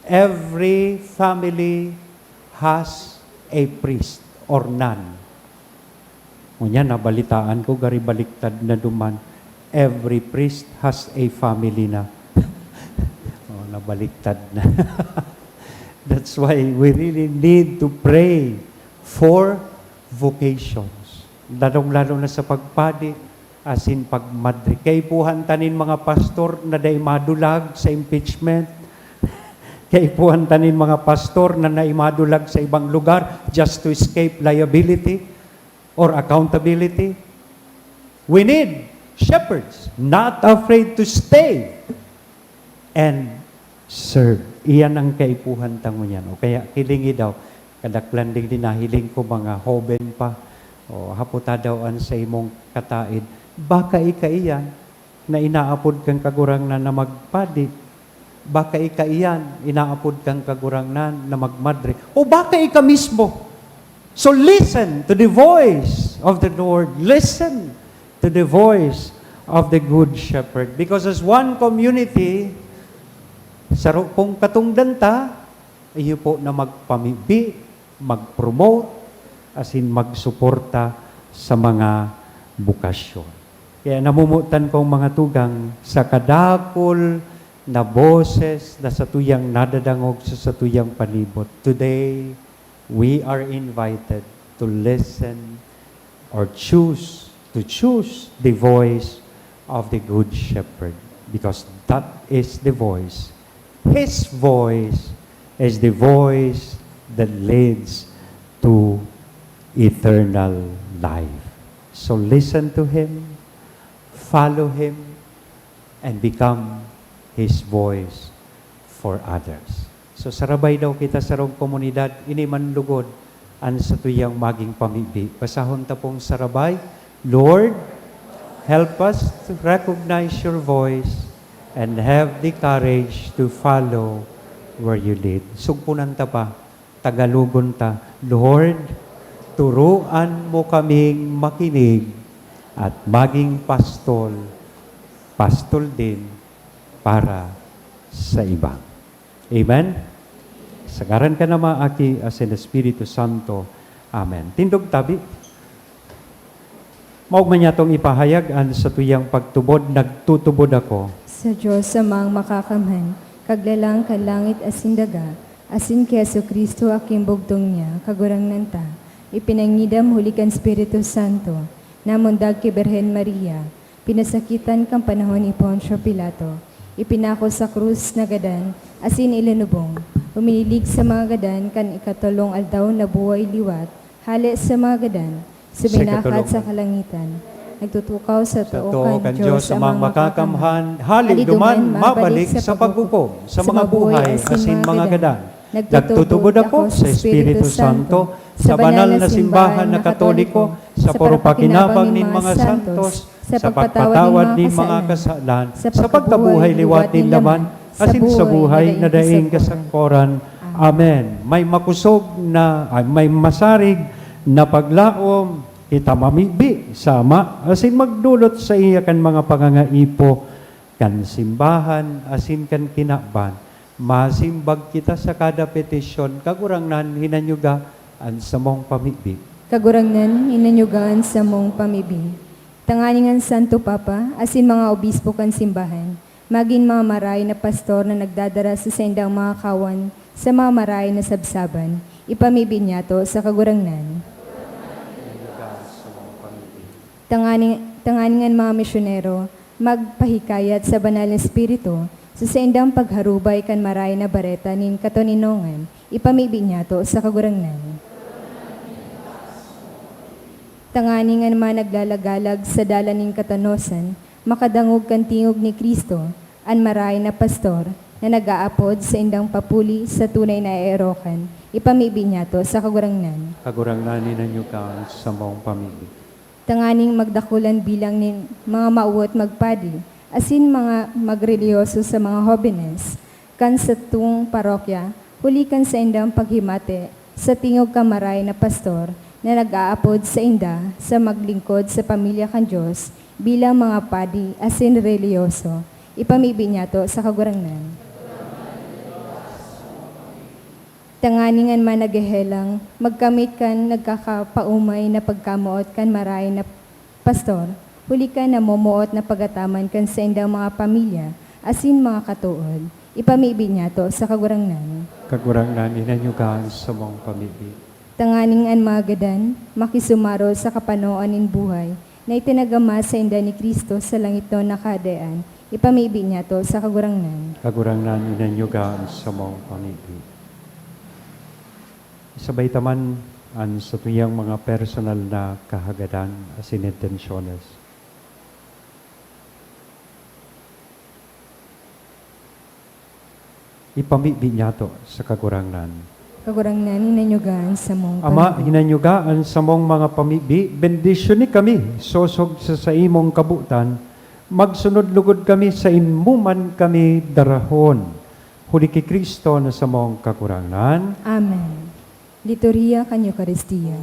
Speaker 3: Every family has a priest or nun. Ngunya, nabalitaan ko, gari baliktad na duman. Every priest has a family na. Nabaliktad na. That's why we really need to pray for vocations. Lalong-lalo na sa pagpadi, as in pagmadri. Kaipuhan tanin mga pastor na day madulag sa impeachment. Kaipuhan tanin mga pastor na naimadulag sa ibang lugar just to escape liability or accountability. We need shepherds, not afraid to stay and serve. Iyan ang kaipuhan tango niyan. O kaya hilingi daw, kadaklan din nahiling ko mga hoben pa, o haputa daw an sa imong kataid. Baka ika iyan na inaapod kang kagurang na magpadi. Baka ika iyan, inaapod kang kagurang na magmadre. O baka ika mismo. So listen to the voice of the Lord. Listen to the voice of the Good Shepherd. Because as one community, saro pong katungdan ta, iyo po na magpamibi, mag-promote, as in magsuporta sa mga bukasyon. Kaya namumutan kong mga tugang sa kadakol na boses na sa tuyang nadadangog sa tuyang palibot. Today, we are invited to listen or choose the voice of the Good Shepherd because that is the voice. His voice is the voice that leads to eternal life. So listen to Him, follow Him, and become His voice for others. So sarabay daw kita sa rong komunidad, ini man lugod, an sa tuyang maging pamibi. Pasahon ta pong sarabay, Lord, help us to recognize your voice and have the courage to follow where you lead. Sugpunan ta pa, Tagalugon ta, Lord, turuan mo kaming makinig at maging pastol din para sa iba. Amen? Sagaran ka na maaki as in Espiritu Santo. Amen. Tindog tabi. Maugman niya itong ipahayag an sa tuyang pagtubod, nagtutubod ako.
Speaker 2: Sa Diyos amang makakamhan, kaglalang ka langit asin daga, asin keso Kristo aking bugtong niya, kagurang nanta, ipinangidam huli kan Espiritu Santo, namundag kay Berhen Maria, pinasakitan kang panahon ni Poncio Pilato, ipinako sa krus na gadan, asin ilinubong. Uminilig sa mga gadan, kan ikatulong aldaw na buhay liwat, hali sa mga gadan, subinakat sa kalangitan. Nagtutukaw sa
Speaker 3: Sa
Speaker 2: tuokan
Speaker 3: Diyos sa mga makakamhan, haliduman mabalik sa paghukom sa mga buhay asin mga gadan. Nagtutubod ako sa Espiritu Santo, sa banal na simbahan na Katoliko, sa parupakinabang nin mga santos, sa pagpatawad nin mga kasalan, sa pagkabuhay liwat nin laman, asin sa buhay na daing kasangkoran. Amen. May makusog na, may masarig na paglaom, itamamibi sama, asin magdulot sa iya kan mga pangangaipo, kan simbahan, asin kan kinaban. Masimbag kita sa kada petisyon, kagurangnan hinanyuga an sa mong pamibi.
Speaker 2: Kagurangnan, inanyugaan sa mong pamibi. Tanganingan Santo Papa, asin mga obispo kan simbahan, maging mga maray na pastor na nagdadara sa sendang mga kawan sa mga maray na sabsaban, ipamibi niya to sa kagurangnan. Tanganingan mga misyonero, magpahikayat sa banal na espiritu, sa sendang pagharubay kan maray na bareta nin katoninongan, ipamibi niya to sa kagurangnan. Tanganingan mga naglalagalag sa dala nin katanosan, makadangog kan tingog ni Kristo, an maray na pastor, na nag-aapod sa indang papuli sa tunay na erokan, ipamibi niya to sa kagurangnan.
Speaker 3: Kagurangnan hinanyuga sa mong pamibi.
Speaker 2: Tanganing magdakulan bilang nin mga mauot magpadi, asin mga magreliyoso sa mga hobenes, kan sa tung parokya, hulikan sa indang paghimate, sa tingog kamaray na pastor, na nag-aapod sa inda, sa maglingkod sa pamilya kan Diyos, bilang mga padi, asin reliyoso, ipamibi niya to sa kagurangnan. Tanganingan man naghehelang, magkamit kan nagkakapaumay na pagkamuot kan maray na pastor, huli ka na momuot na pagataman kan sa indang mga pamilya, asin mga katuod, ipamibi niya to sa kagurangnan.
Speaker 3: Kagurangnan hinanyuga sa mong pamibi.
Speaker 2: Tanganingan mga gadan, makisumaro sa kapanoan in buhay, na itinagama sa inda ni Kristo sa langit no nakadaan, ipamibi niya to sa kagurangnan.
Speaker 3: Kagurangnan hinanyuga sa mong pamibi. Isabay taman ang sa tuyang mga personal na kahagadan asin intensyones. Ipamibi niya to sa kagurangnan.
Speaker 2: Kagurangnan, inanyugaan sa mong
Speaker 3: Ama,
Speaker 2: pamilya.
Speaker 3: hinanyugaan sa mong mga pamibi, bendisyon ni kami, sosog sa imong kabutan, magsunod lugod kami sa inmuman kami darahon. Huli ki Kristo na sa mong kakurangan.
Speaker 2: Amen. Liturgia kan Eucharistia.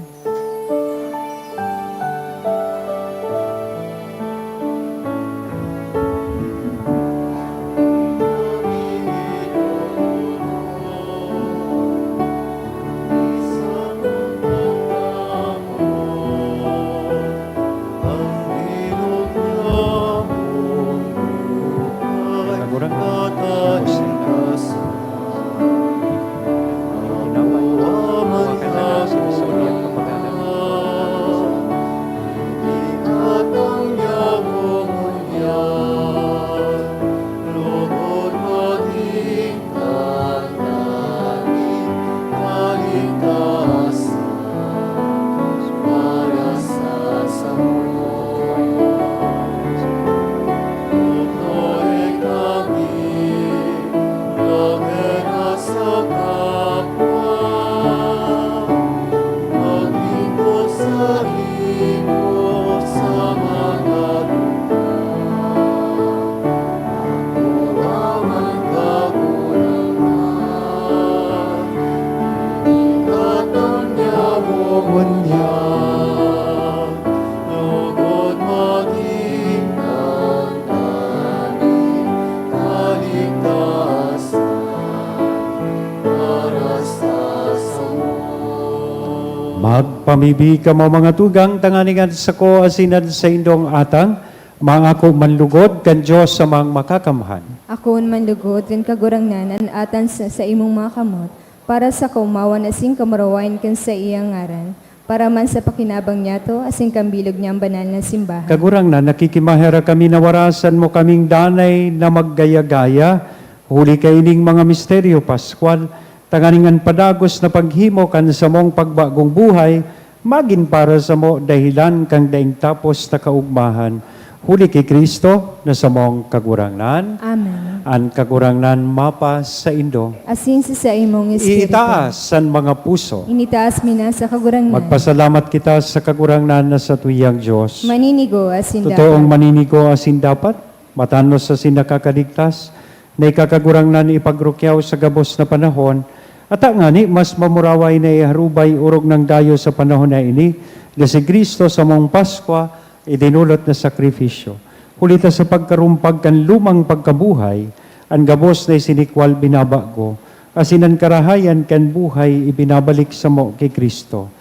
Speaker 3: Magpamibi ka mo mga tugang, tanganingan sa ko asinan sa indong atang, mga ako manlugod kan Diyos sa mga makakamhan.
Speaker 2: Ako manlugod rin kagurangnan an atan sa imong mga kamot, para sa kaumawan asing kamarawain kan sa iyang ngaran, para man sa pakinabang niya to, asing kambilog niyang banal na simbahan.
Speaker 3: Kagurang na, nakikimahera kami na warasan mo kaming danay na maggaya-gaya, huli kaining mga misteryo Pascual, tanganingan padagos na paghimo kan sa mong pagbagong buhay, magin para sa mo dahilan kang daing tapos na kaugmahan. Huli kay Kristo na sa mong kagurangnan,
Speaker 2: Amen.
Speaker 3: an kagurangnan mapa sa indo.
Speaker 2: Asin sa imong espiritu.
Speaker 3: Itaas san mga puso.
Speaker 2: Initaas mina sa kagurangnan.
Speaker 3: Magpasalamat kita sa kagurangnan na sa tuyang Diyos.
Speaker 2: Maninigo asin
Speaker 3: Totoong
Speaker 2: dapat.
Speaker 3: maninigo asin dapat, matanos sa sinakakaligtas, na ikakagurangnan ipagrukyaw sa gabos na panahon, at ngani mas mamuraway na iharubay urog ng dayo sa panahon na ini, na si Kristo sa mong Paskwa, idinulot na sakripisyo. Hulita sa pagkarumpag kan lumang pagkabuhay, ang gabos na isinikwal binabago, asinan karahayan kan buhay ibinabalik sa mo kay Kristo.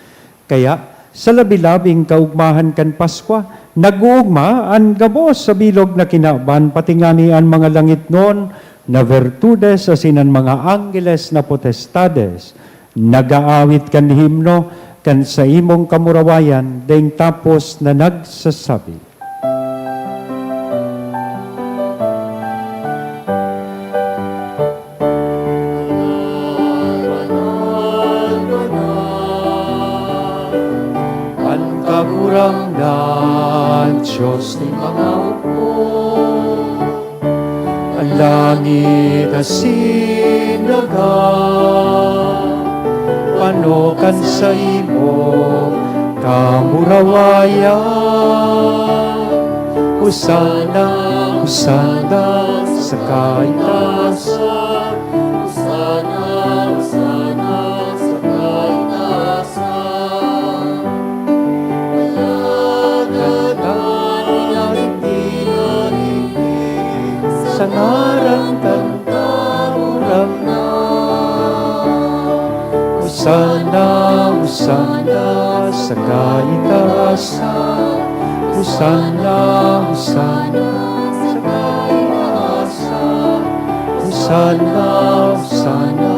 Speaker 3: Kaya, sa labi-labing kaugmahan kan Paskwa, nag-uugma ang gabos sa bilog na kinaban, pati nga ni ang mga langit noon, na virtudes asinan mga angeles na potestades, nagaawit kan himno, kan sa imong kamurawayan, daing tapos na nagsasabi. Ang kagurangnan, Diyos ni mga upo, ang langit asin dagat, panokan sa imo kamurawayan. Husana, Husana sa kaitasan. Husana, Husana sa kaitasan. Malagatan inarigin sa ngaran kang kamurangnan. Husana, Husana sa kaitasan. Husana, Husana sa kaitasan. Husana, Husana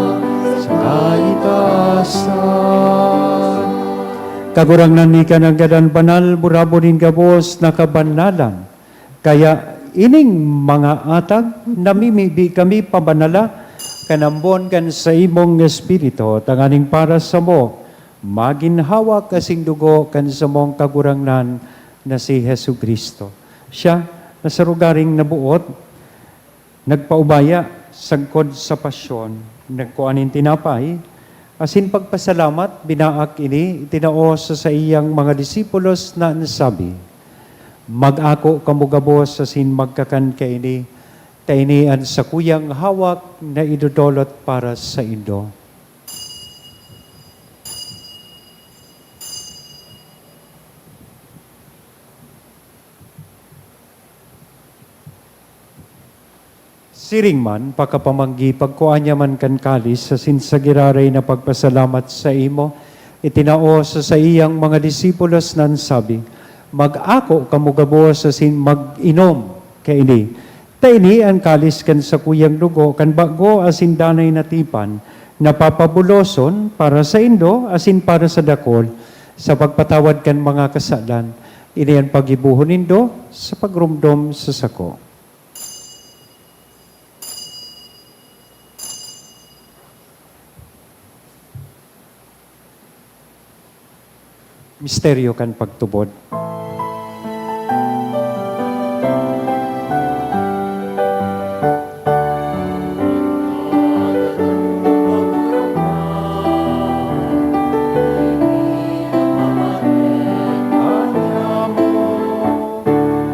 Speaker 3: sa kaitasan. Kagurangnan ni ka ng gadan banal, burabo rin gabos na kabanalan. Kaya ining mga atag, namimibi kami pabanala, kanambon kan sa imong espiritu, tanganing para sa mo, maginhawak kasing dugo kan sa mong kagurangnan na si Hesu Kristo. Siya, na sa rugaring nabuot, nagpaubaya, sagkod sa pasyon, nagkuanin tinapay, asin pagpasalamat, binaak ini, itinaos sa iyang mga disipulos na nasabi, mag-ako kamugabos asin magkakan ka ini, tainian sa kuyang hawak na idudolot para sa indo. Siring man, pakapamanggi, pagkuanya man kan kalis, sa sinsagiraray na pagpasalamat sa imo, itinaos sa iyang mga disipulos nan sabi, mag-ako kamugabos sa sin mag-inom kaini. Taini ang kalis kan sa kuyang dugo, kan bago asin danay natipan, napapabuloson para sa indo, asin para sa dakol, sa pagpatawad kan mga kasalan, ini ang pagibuhon nindo sa pagrumdom sa sako. Misteryo kan pagtubod.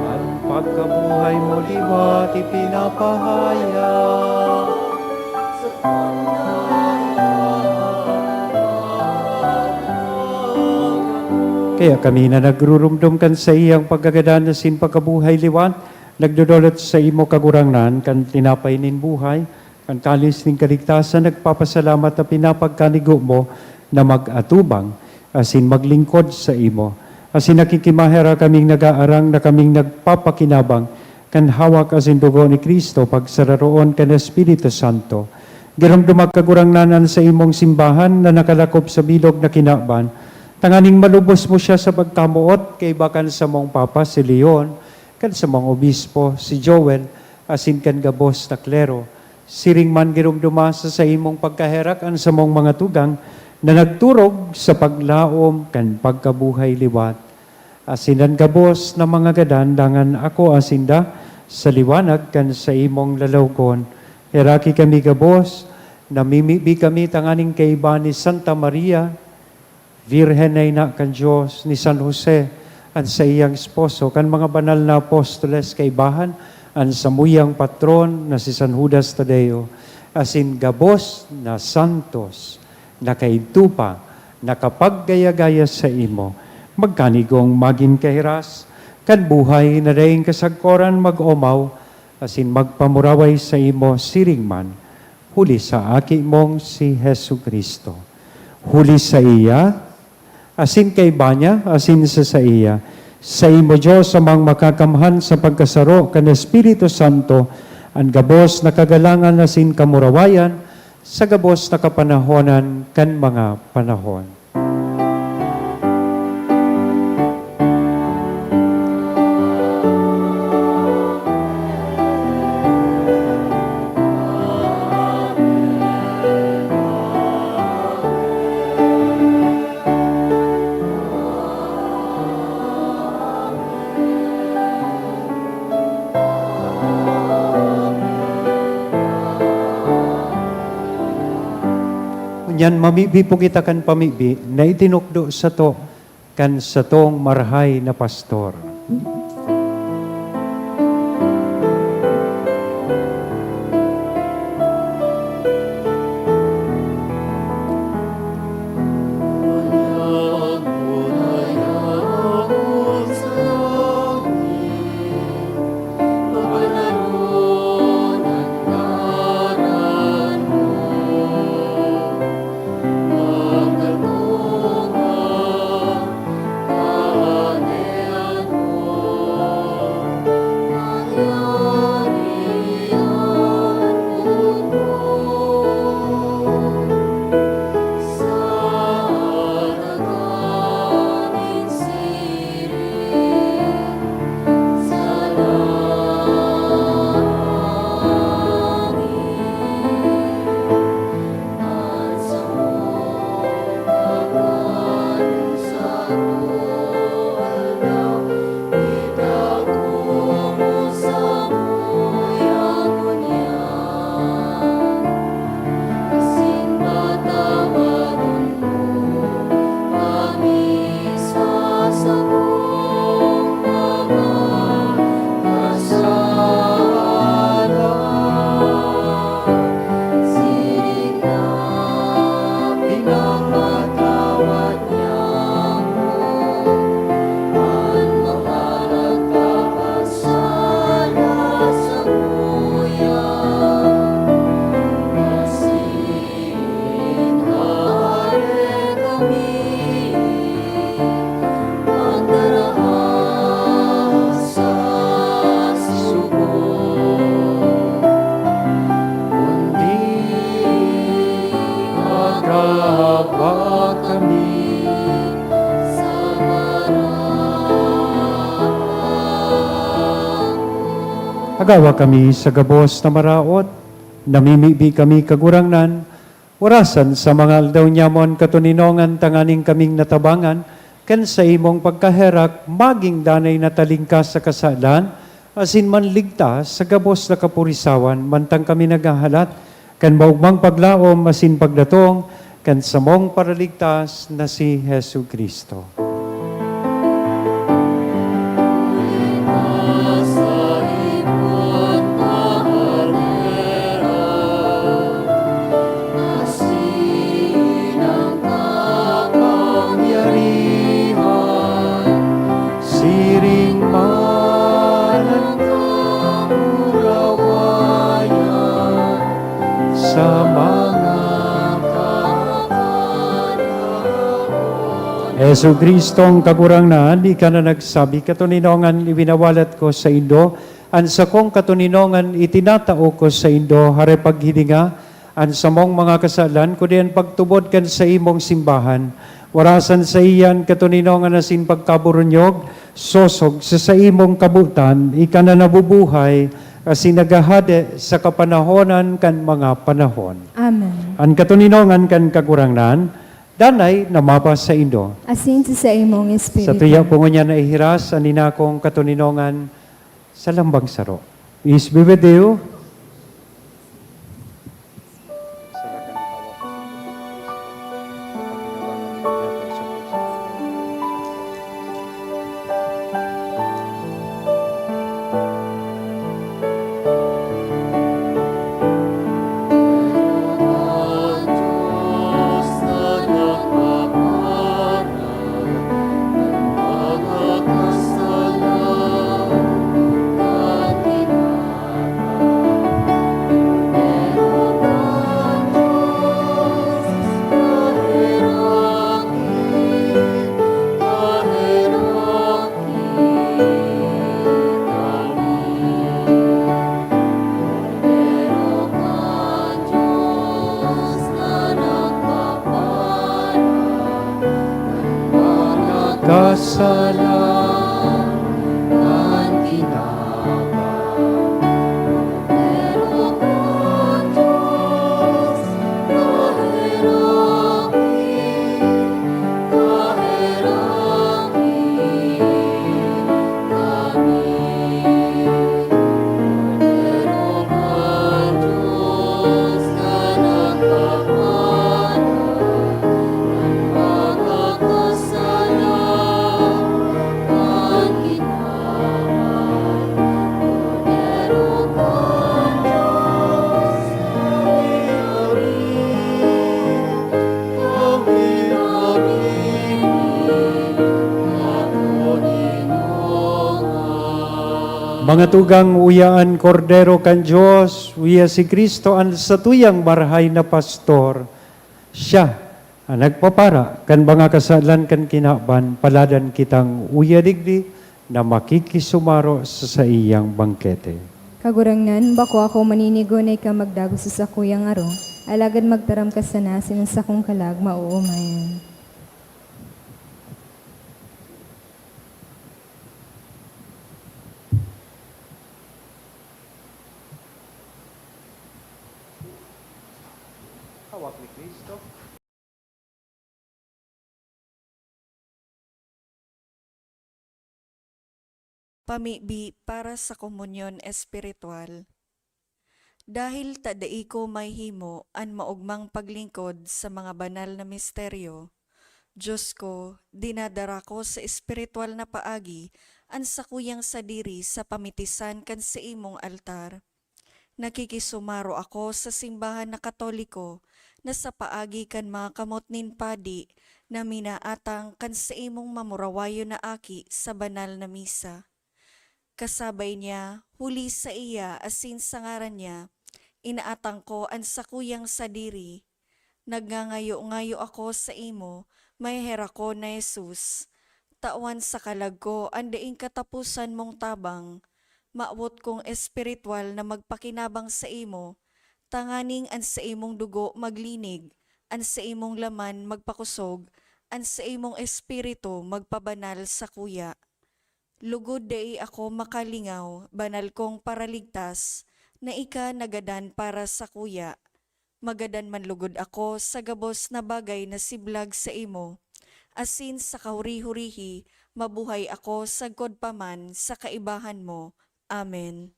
Speaker 3: Ang pagkabuhay mo liwat ipinapahaya. Kaya kami na nagrurumdum kan sa iyang pagkagadan na sin pagkabuhay liwan, nagdudulot sa imo kagurangnan, kan tinapay nin buhay, kan kalis nin kaligtasan, nagpapasalamat na pinapagkanigo mo na mag-atubang, asin maglingkod sa imo. Asin nakikimahera kaming nag-aarang na kaming nagpapakinabang, kan hawak asin dugo ni Kristo, pagsararoon kan Espiritu Santo. Girumdumag kagurangnanan sa imong simbahan na nakalakop sa bilog na kinaban, Tanganing malubos mo siya sa pagkamuot kay bakan sa mong papa si Leon, kan sa mong obispo si Joel, asin kan gabos na klero. Siring man girumduma sa imong pagkaherak an sa mong mga tugang na nagturog sa paglaom kan pagkabuhay liwat. Asinan gabos na mga gadandangan ako asinda sa liwanag kan sa imong lalawgon. Heraki kami gabos, namimibi kami tanganing kaiba ni Santa Maria, Virhen na ina kan Diyos, ni San Jose, an sa iyang esposo, kan mga banal na apostoles kaibahan, an samuyang patron na si San Judas Tadeo, asin gabos na santos, na kaitupa, na kapaggaya-gaya sa imo, magkanigong maging kahiras, kan buhay na daing kasagkoran mag-omaw, asin magpamuraway sa imo siringman, huli sa aki mong si Hesu Kristo. Huli sa iya, asin kay banya, asin sa iya, sa imo Diyos amang makakamhan sa pagkasaro kan Espiritu Santo, ang gabos na kagalangan asin kamurawayan, sa gabos na kapanahonan kan mga panahon. Yan, mamibi po kita kan pamibi na itinukdo sa to kan sa tong marhay na pastor. Agawa kami sa gabos na maraot, namimibi kami kagurangnan, orasan sa mga aldaw nyamon katuninongan tanganing kaming natabangan, kan sa imong pagkaherak, maging danay na talingkas sa kasalan, asin man ligtas sa gabos na kapurisawan, mantang kami naghahalat, kan maugmang paglaom, asin pagdatong, kan samong paraligtas na si Hesu Kristo. Yesu Kristong kagurangnan, di ka na nagsabi, katuninongan ibinawalat ko sa Indo, an sa kong katuninongan itinatao ko sa Indo, hare paghilinga, an sa mong mga kasalan, kundi ang pagtubod kan sa imong simbahan, Warasan sa iyan katuninongan na sin pagkaburunyog, sosog sa imong kabutan, ika na nabubuhay, kasi nagahade sa kapanahonan kan mga panahon.
Speaker 2: Amen.
Speaker 3: Ang katuninongan kan kagurangnan, danay namapa sa Indo.
Speaker 2: Asin sa imong
Speaker 3: Sa
Speaker 2: espiritu.
Speaker 3: tuya po nga na ihiras, anina kong katuninongan sa lambang saro. Peace be with you. Kasalanan Mga tugang uyaan kordero kan Diyos, uya si Kristo ang satuyang marhay na pastor. Siya ang nagpapara kan mga kasalan kan kinaban, paladan kitang uya digdi na makikisumaro sa iyang bangkete.
Speaker 2: Kagurangnan, bako ako maninigo na ika magdago sa sakuyang aro. Alagad magtaram ka sa nasin sa kong kalag mauumayan.
Speaker 3: Hawak ni Kristo.
Speaker 6: Pamibi para sa komunyon espiritual. Dahil tadai ko may himo an maugmang paglingkod sa mga banal na misteryo, Diyos ko, dinadara ko sa espiritual na paagi an sakuyang sadiri sa pamitisan kan sa imong altar. Nakikisumaro ako sa simbahan na Katoliko na sa paagi kan mga kamot nin padi na minaatang kan sa imong mamurawayo na aki sa banal na misa. Kasabay niya, huli sa iya asin sa ngaran niya, inaatang ko ang sakuyang sadiri. Nagngangayo-ngayo ako sa imo, may hera ko na Jesus. Tawan sa kalag ko, ang daing katapusan mong tabang. Maawot kong espiritual na magpakinabang sa imo, tanganing an sa imong dugo maglinig, an sa imong laman magpakusog, an sa imong espiritu magpabanal sa kuya. Lugod dai ako makalingaw, banal kong paraligtas, na ika nagadan para sa kuya. Magadan man lugod ako sa gabos na bagay na siblag sa imo. Asin sa kahuri-hurihi, mabuhay ako sa godpaman sa kaibahan mo. Amen.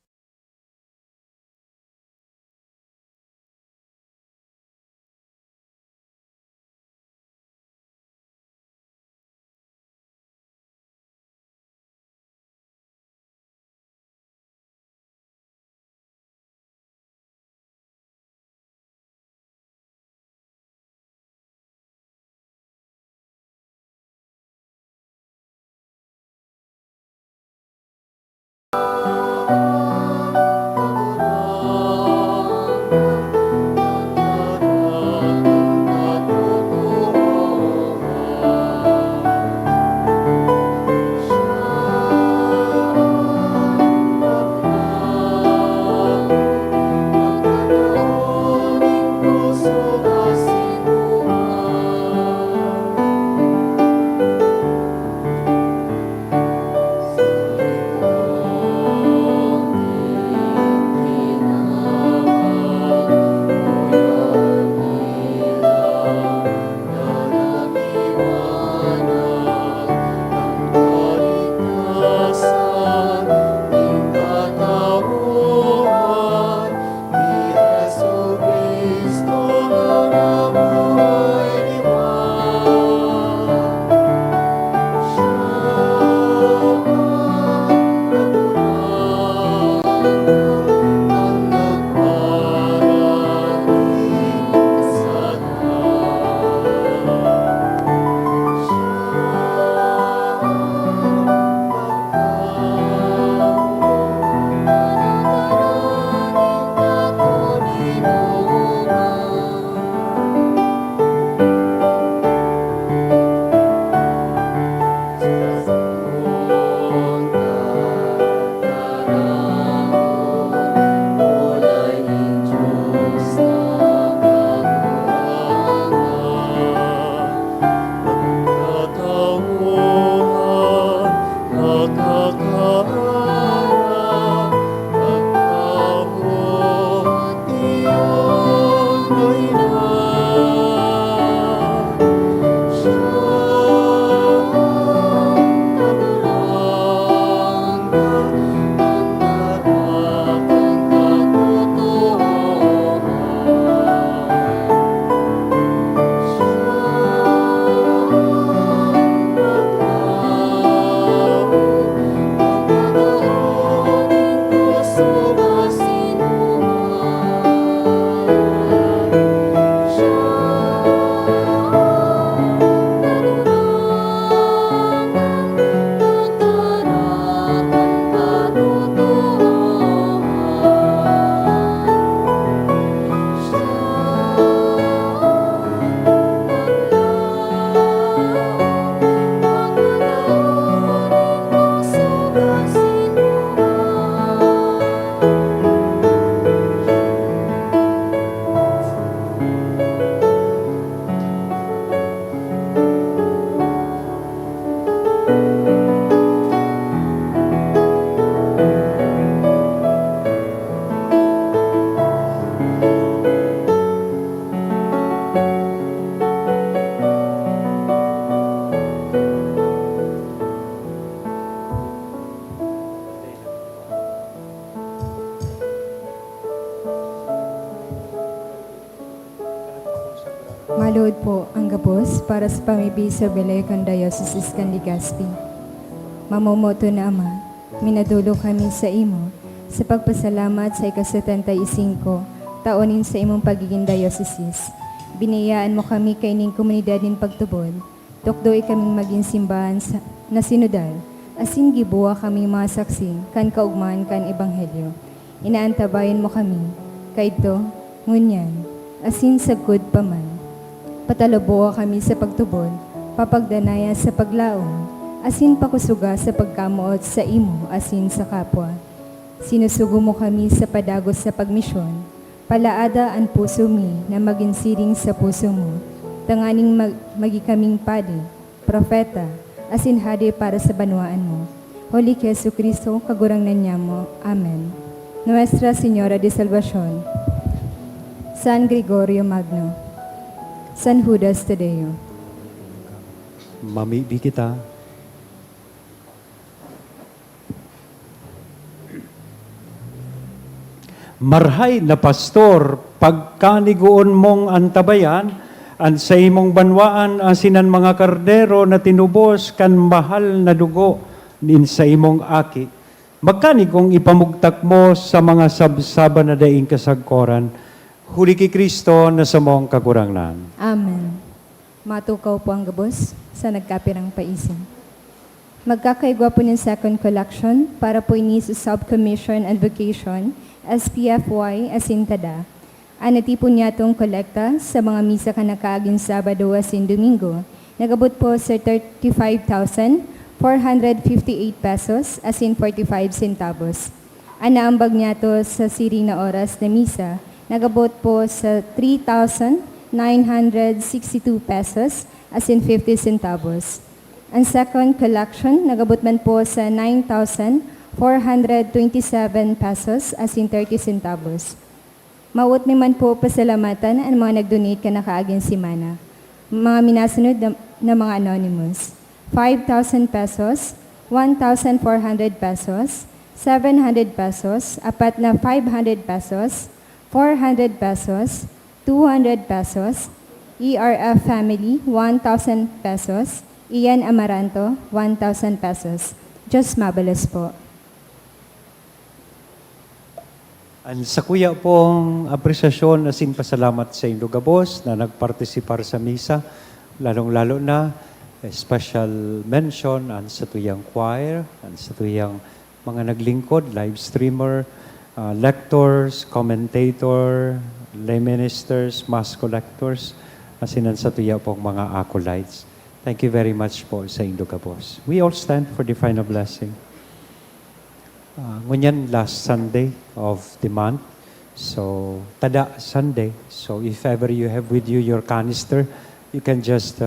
Speaker 2: Maluhod po ang gabos para sa pamibi sa Belacan Diocese kan Legazpi. Mamomoto na Ama, minadulo kami sa imo sa pagpasalamat sa ika-75 taonin sa imong pagiging dioceses. Binayaan mo kami kay ning komunidad nin pagtubod, tukdoy kaming maging simbahan na sinodal, asin gibuwa kami mga saksi kan kaugmahan kan ebanghelyo. Inaantabayan mo kami, kayto, ngunyan, asin sagkod paman. Patalobo kami sa pagtubod, papagdanaya sa paglaom, asin pakusuga sa pagkamuot sa imo, asin sa kapwa. Sinusugo mo kami sa padagos sa pagmisyon, palaada ang puso mi na maginsiring sa puso mo, tanganing magi kaming padi, propeta, asin hadi para sa banwaan mo. Holy Jesu Cristo, kagurangnan niya mo. Amen. Nuestra Señora de Salvación, San Gregorio Magno, San Judas Tadeo.
Speaker 3: Mamibi kita. Marhay na pastor, pagkaniguon mong antabayan, an sa imong banwaan asinan mga kardero na tinubos kan mahal na dugo nin sa imong aki. Magkanigong ipamugtak mo sa mga sabsaba na daing kasagkoran, huli ki Kristo na sa mong kagurangnan.
Speaker 2: Amen. Matukaw po ang gabos sa nagkapirang paisin. Magkakaigwa po ng second collection para po ini sa Subcommission and Vocation, SPFY, Asintada. Anatipon niya itong kolekta sa mga misa ka nakaaging Sabado asin Domingo. Nagabot po sa 35,458 pesos asin 45 centavos. Anaambag niya to sa siring na oras na misa. Nagabot po sa 3,962 pesos asin 50 centavos. Ang second collection, nagabot man po sa 9,427 pesos asin 30 centavos. Mawot naman po pasalamatan ang mga nag-donate ka na kaaging simana. Mga minasunod na mga anonymous. 5,000 pesos, 1,400 pesos, 700 pesos, apat na 500 pesos, 400 pesos, 200 pesos, ERF Family, 1,000 pesos, Ian Amaranto, 1,000 pesos. Diyos mabalas po.
Speaker 3: Sa kuya pong apresyasyon asin pasalamat sa inyo gabos na nagpartisipar sa misa, lalong-lalo na special mention ang sa tuyang choir, ang sa tuyang mga naglingkod, live streamer, lectors, commentator, lay ministers, mass collectors, asin ang sa tuya pong mga acolytes. Thank you very much po sa inyo gabos. We all stand for the final blessing. Ngunyan last Sunday of the month, so Tada Sunday. So if ever you have with you your canister, you can just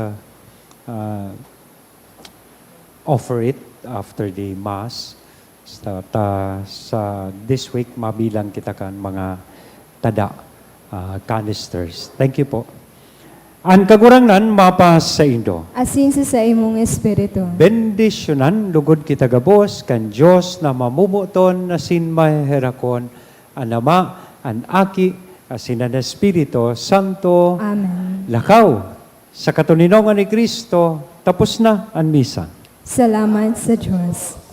Speaker 3: offer it after the Mass. Sa this week, mabilang kita kan mga Tada canisters. Thank you po. Ang kagurangnan, mapas sa indo.
Speaker 2: Asin sa imong espiritu.
Speaker 3: Bendisyonan, lugod kita gabos, kan Diyos na mamumuton, asin maherakon, an Ama, an Aki, asin an Espiritu Santo.
Speaker 2: Amen.
Speaker 3: Lakaw, sa katuninongan ni Kristo, tapos na ang misa.
Speaker 2: Salamat sa Diyos.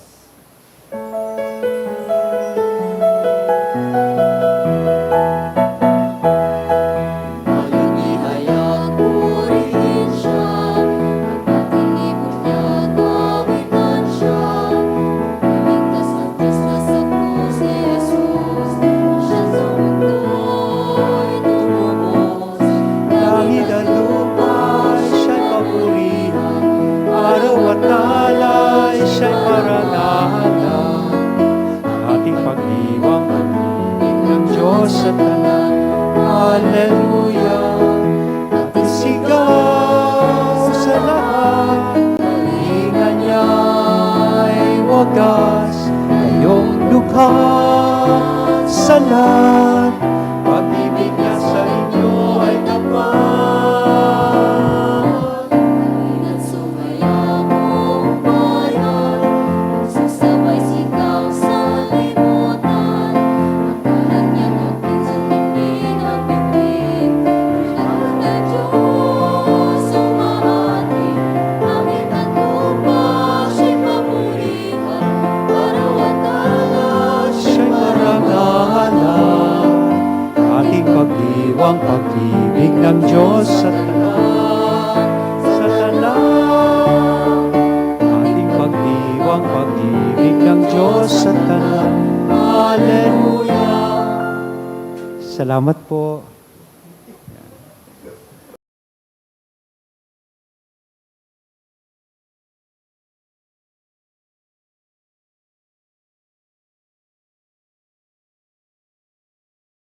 Speaker 3: Langit at lupa, siya'y papurihan, araw at alay, siya'y parating. Pag-ibig ng Diyos sa tanan. Hallelujah. Salamat po.